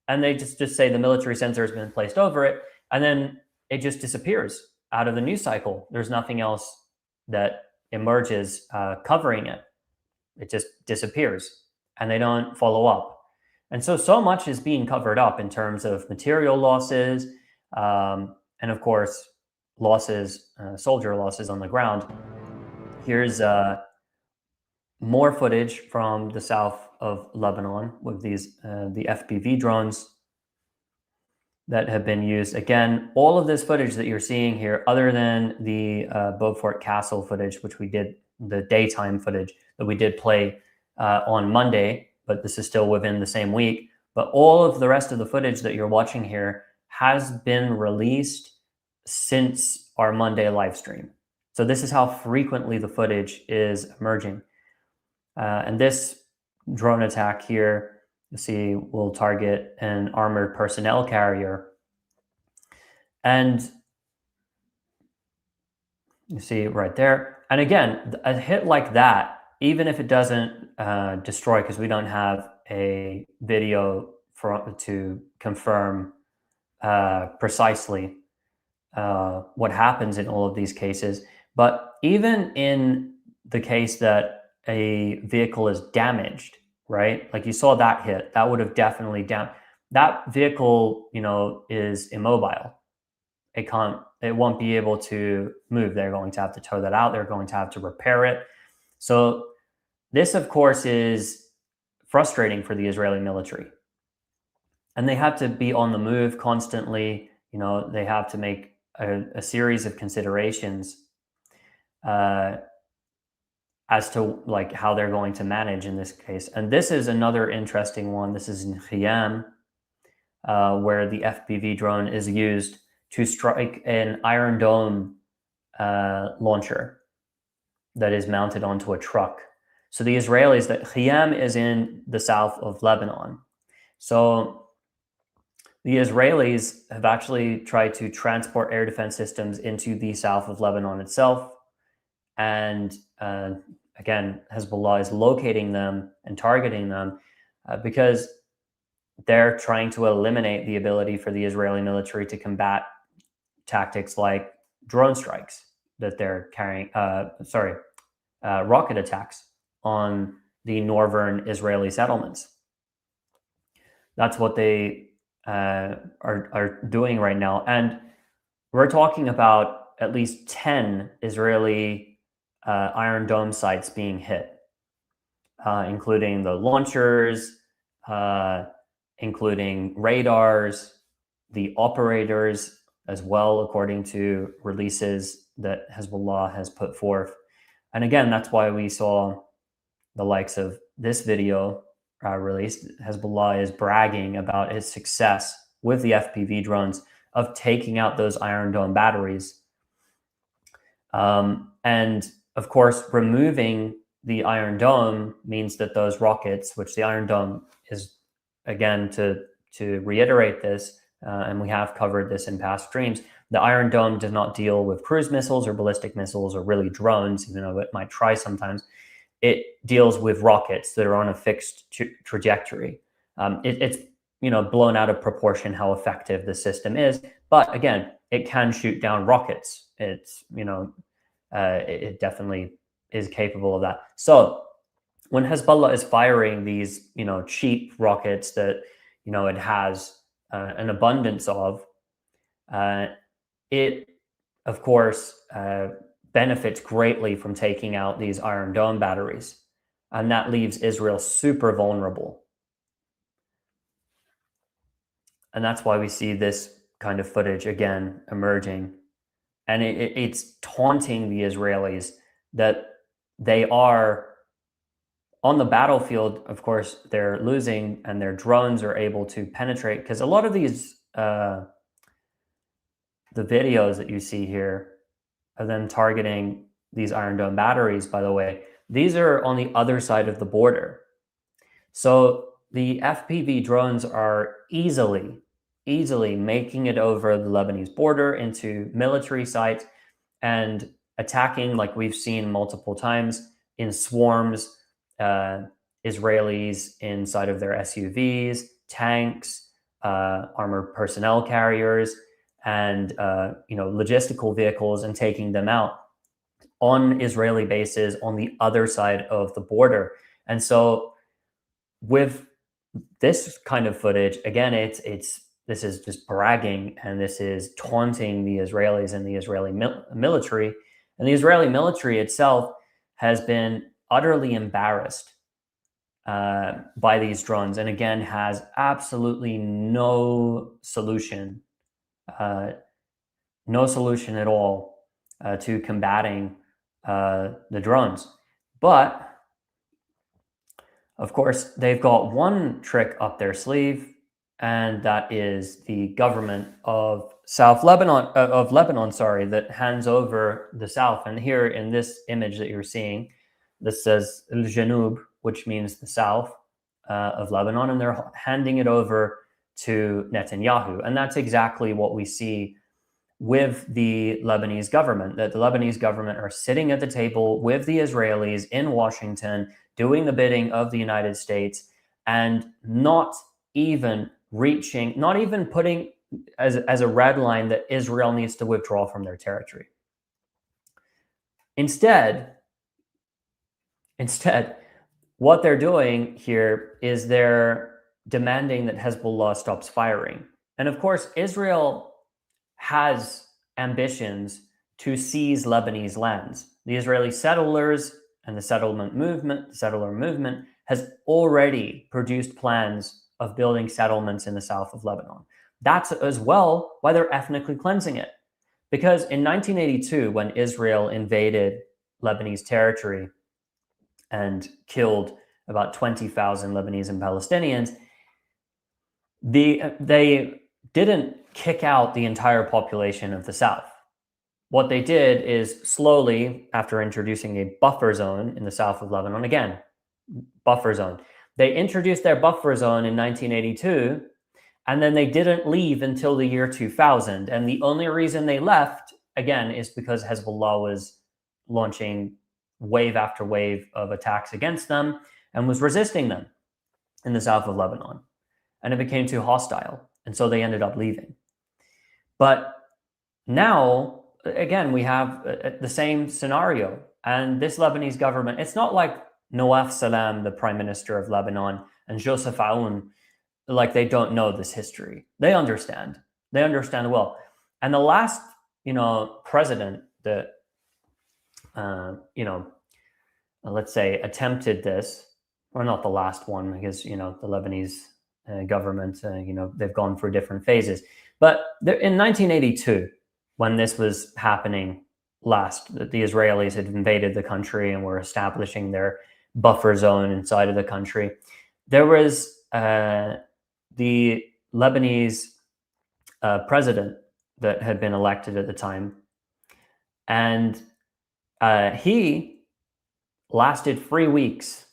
And they just say the military censor has been placed over it, and then it just disappears out of the news cycle. There's nothing else that emerges covering it. It just disappears, and they don't follow up. And so much is being covered up in terms of material losses, and of course, soldier losses on the ground. Here's more footage from the south of Lebanon with these the FPV drones that have been used. Again, all of this footage that you're seeing here, other than the Beaufort Castle footage, which we did, the daytime footage that we did play on Monday, but this is still within the same week. But all of the rest of the footage that you're watching here has been released since our Monday live stream. So this is how frequently the footage is emerging. And this drone attack here, you see, will target an armored personnel carrier. And you see right there. And again, a hit like that, even if it doesn't destroy, because we don't have a video to confirm precisely what happens in all of these cases. But even in the case that a vehicle is damaged, right? Like you saw that hit, that would have definitely that vehicle, you know, is immobile. It won't be able to move. They're going to have to tow that out. They're going to have to repair it. So this, of course, is frustrating for the Israeli military. And they have to be on the move constantly. You know, they have to make a series of considerations as to like how they're going to manage in this case. And this is another interesting one. This is in Yemen, where the FPV drone is used to strike an Iron Dome launcher that is mounted onto a truck. So the Israelis, that Yemen is in the south of Lebanon. So the Israelis have actually tried to transport air defense systems into the south of Lebanon itself. And again, Hezbollah is locating them and targeting them because they're trying to eliminate the ability for the Israeli military to combat tactics like drone strikes that they're carrying, rocket attacks on the northern Israeli settlements. That's what they are doing right now. And we're talking about at least 10 Israeli Iron Dome sites being hit, including the launchers, including radars, the operators as well, according to releases that Hezbollah has put forth. And again, that's why we saw the likes of this video released. Hezbollah is bragging about its success with the FPV drones of taking out those Iron Dome batteries. And of course, removing the Iron Dome means that those rockets, which the Iron Dome is, again, to reiterate this, and we have covered this in past streams, the Iron Dome does not deal with cruise missiles or ballistic missiles or really drones, even though it might try sometimes. It deals with rockets that are on a fixed trajectory. It's blown out of proportion how effective the system is, but again, it can shoot down rockets. It's it definitely is capable of that. So when Hezbollah is firing these cheap rockets that it has an abundance of, it of course benefits greatly from taking out these Iron Dome batteries, and that leaves Israel super vulnerable. And that's why we see this kind of footage again emerging, and it's taunting the Israelis that they are on the battlefield. Of course, they're losing, and their drones are able to penetrate, because a lot of these the videos that you see here of them targeting these Iron Dome batteries, by the way, these are on the other side of the border. So the FPV drones are easily making it over the Lebanese border into military sites and attacking, like we've seen multiple times, in swarms, Israelis inside of their SUVs, tanks, armored personnel carriers, and logistical vehicles, and taking them out on Israeli bases on the other side of the border. And so with this kind of footage, again, this is just bragging, and this is taunting the Israelis and the Israeli military. And the Israeli military itself has been utterly embarrassed by these drones, and again has absolutely no solution at all to combating the drones. But of course, they've got one trick up their sleeve, and that is the government of Lebanon, that hands over the south. And here in this image that you're seeing, this says El Janub, which means the south of Lebanon, and they're handing it over to Netanyahu. And that's exactly what we see with the Lebanese government, that the Lebanese government are sitting at the table with the Israelis in Washington, doing the bidding of the United States, and not even putting as a red line that Israel needs to withdraw from their territory. Instead, what they're doing here is they're demanding that Hezbollah stops firing. And of course, Israel has ambitions to seize Lebanese lands. The Israeli settlers and the settler movement has already produced plans of building settlements in the south of Lebanon. That's as well why they're ethnically cleansing it. Because in 1982, when Israel invaded Lebanese territory and killed about 20,000 Lebanese and Palestinians, they didn't kick out the entire population of the south. What they did is slowly, after introducing a buffer zone in the south of Lebanon, again, buffer zone, they introduced their buffer zone in 1982, and then they didn't leave until the year 2000. And the only reason they left, again, is because Hezbollah was launching wave after wave of attacks against them and was resisting them in the south of Lebanon. And it became too hostile. And so they ended up leaving. But now, again, we have the same scenario. And this Lebanese government, it's not like Nawaf Salam, the prime minister of Lebanon, and Joseph Aoun, like they don't know this history. They understand. They understand well. And the last, president that, let's say attempted this, or not the last one, because, the Lebanese government, they've gone through different phases. But in 1982, when this was happening last, the Israelis had invaded the country and were establishing their buffer zone inside of the country, there was the Lebanese president that had been elected at the time. And he lasted 3 weeks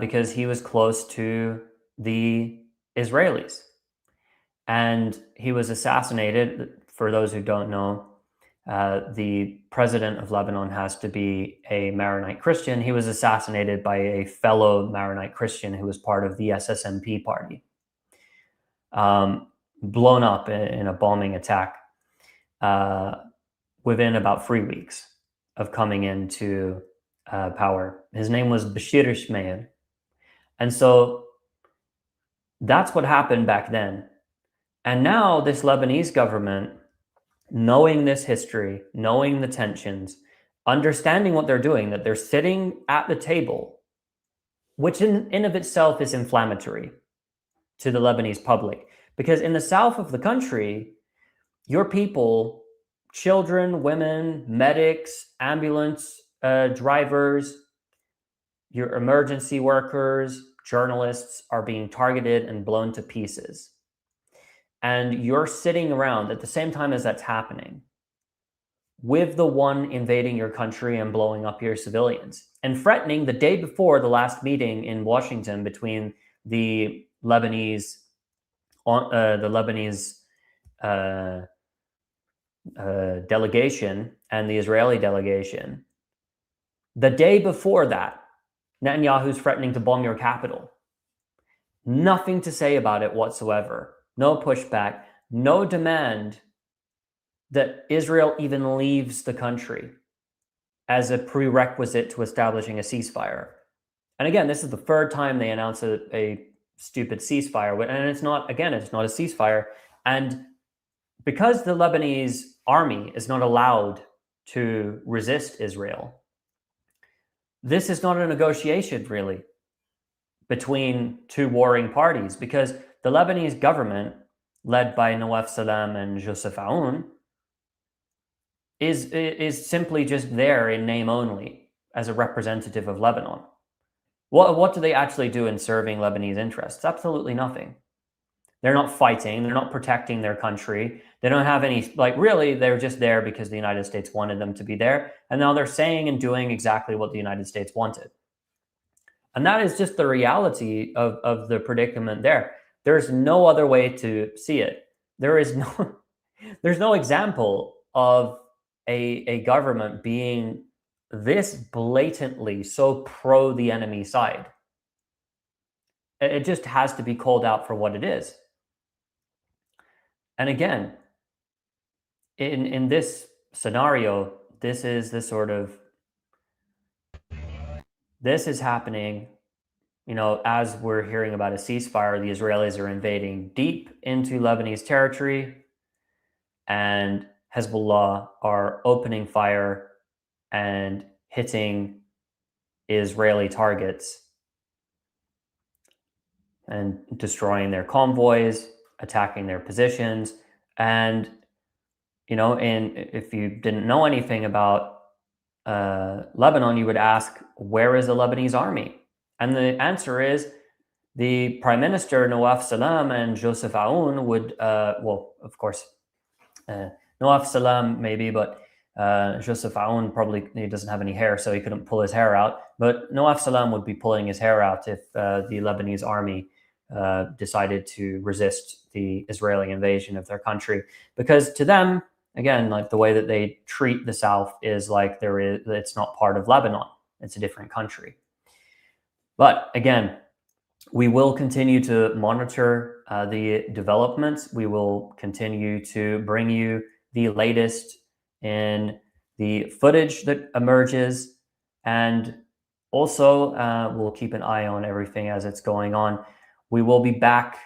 because he was close to the Israelis. And he was assassinated. For those who don't know, the president of Lebanon has to be a Maronite Christian. He was assassinated by a fellow Maronite Christian who was part of the SSMP party, blown up in a bombing attack within about 3 weeks of coming into power. His name was Bashir Ismail. And so that's what happened back then. And now this Lebanese government, knowing this history, knowing the tensions, understanding what they're doing, that they're sitting at the table, which in of itself is inflammatory to the Lebanese public. Because in the south of the country, your people, children, women, medics, ambulance drivers, your emergency workers, journalists are being targeted and blown to pieces. And you're sitting around at the same time as that's happening with the one invading your country and blowing up your civilians and threatening the day before the last meeting in Washington between the Lebanese delegation and the Israeli delegation. The day before that, Netanyahu's threatening to bomb your capital. Nothing to say about it whatsoever. No pushback, no demand that Israel even leaves the country as a prerequisite to establishing a ceasefire. And again, this is the third time they announce a stupid ceasefire. And it's not a ceasefire. And because the Lebanese army is not allowed to resist Israel, this is not a negotiation, really. between two warring parties, because the Lebanese government, led by Nawaf Salam and Joseph Aoun, is simply just there in name only as a representative of Lebanon. What do they actually do in serving Lebanese interests? Absolutely nothing. They're not fighting. They're not protecting their country. They don't have any, like, really, they're just there because the United States wanted them to be there. And now they're saying and doing exactly what the United States wanted. And that is just the reality of the predicament there. There's no other way to see it. There's no example of a government being this blatantly so pro the enemy side. It just has to be called out for what it is. And again, in this scenario, this is happening, as we're hearing about a ceasefire. The Israelis are invading deep into Lebanese territory, and Hezbollah are opening fire and hitting Israeli targets and destroying their convoys, attacking their positions. And, if you didn't know anything about Lebanon, you would ask, where is the Lebanese army? And the answer is the Prime Minister, Nawaf Salam, and Joseph Aoun would, of course, Nawaf Salam maybe, but Joseph Aoun probably, he doesn't have any hair, so he couldn't pull his hair out. But Nawaf Salam would be pulling his hair out if the Lebanese army decided to resist the Israeli invasion of their country. Because to them, again, like, the way that they treat the South is like it's not part of Lebanon. It's a different country. But again, we will continue to monitor the developments. We will continue to bring you the latest in the footage that emerges. And also, we'll keep an eye on everything as it's going on. We will be back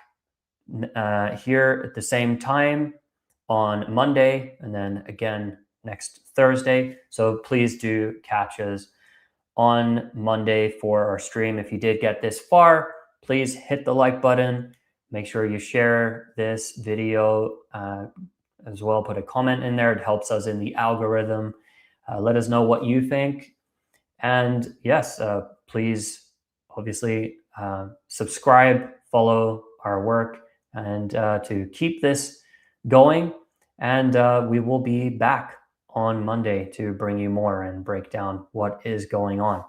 here at the same time on Monday, and then again next Thursday. So please do catch us on Monday for our stream. If you did get this far, please hit the like button. Make sure you share this video as well. Put a comment in there. It helps us in the algorithm. Let us know what you think. And yes, please, obviously, subscribe, follow our work, and to keep this going. And we will be back on Monday to bring you more and break down what is going on.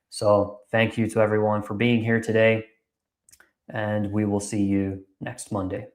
So thank you to everyone for being here today, and we will see you next Monday.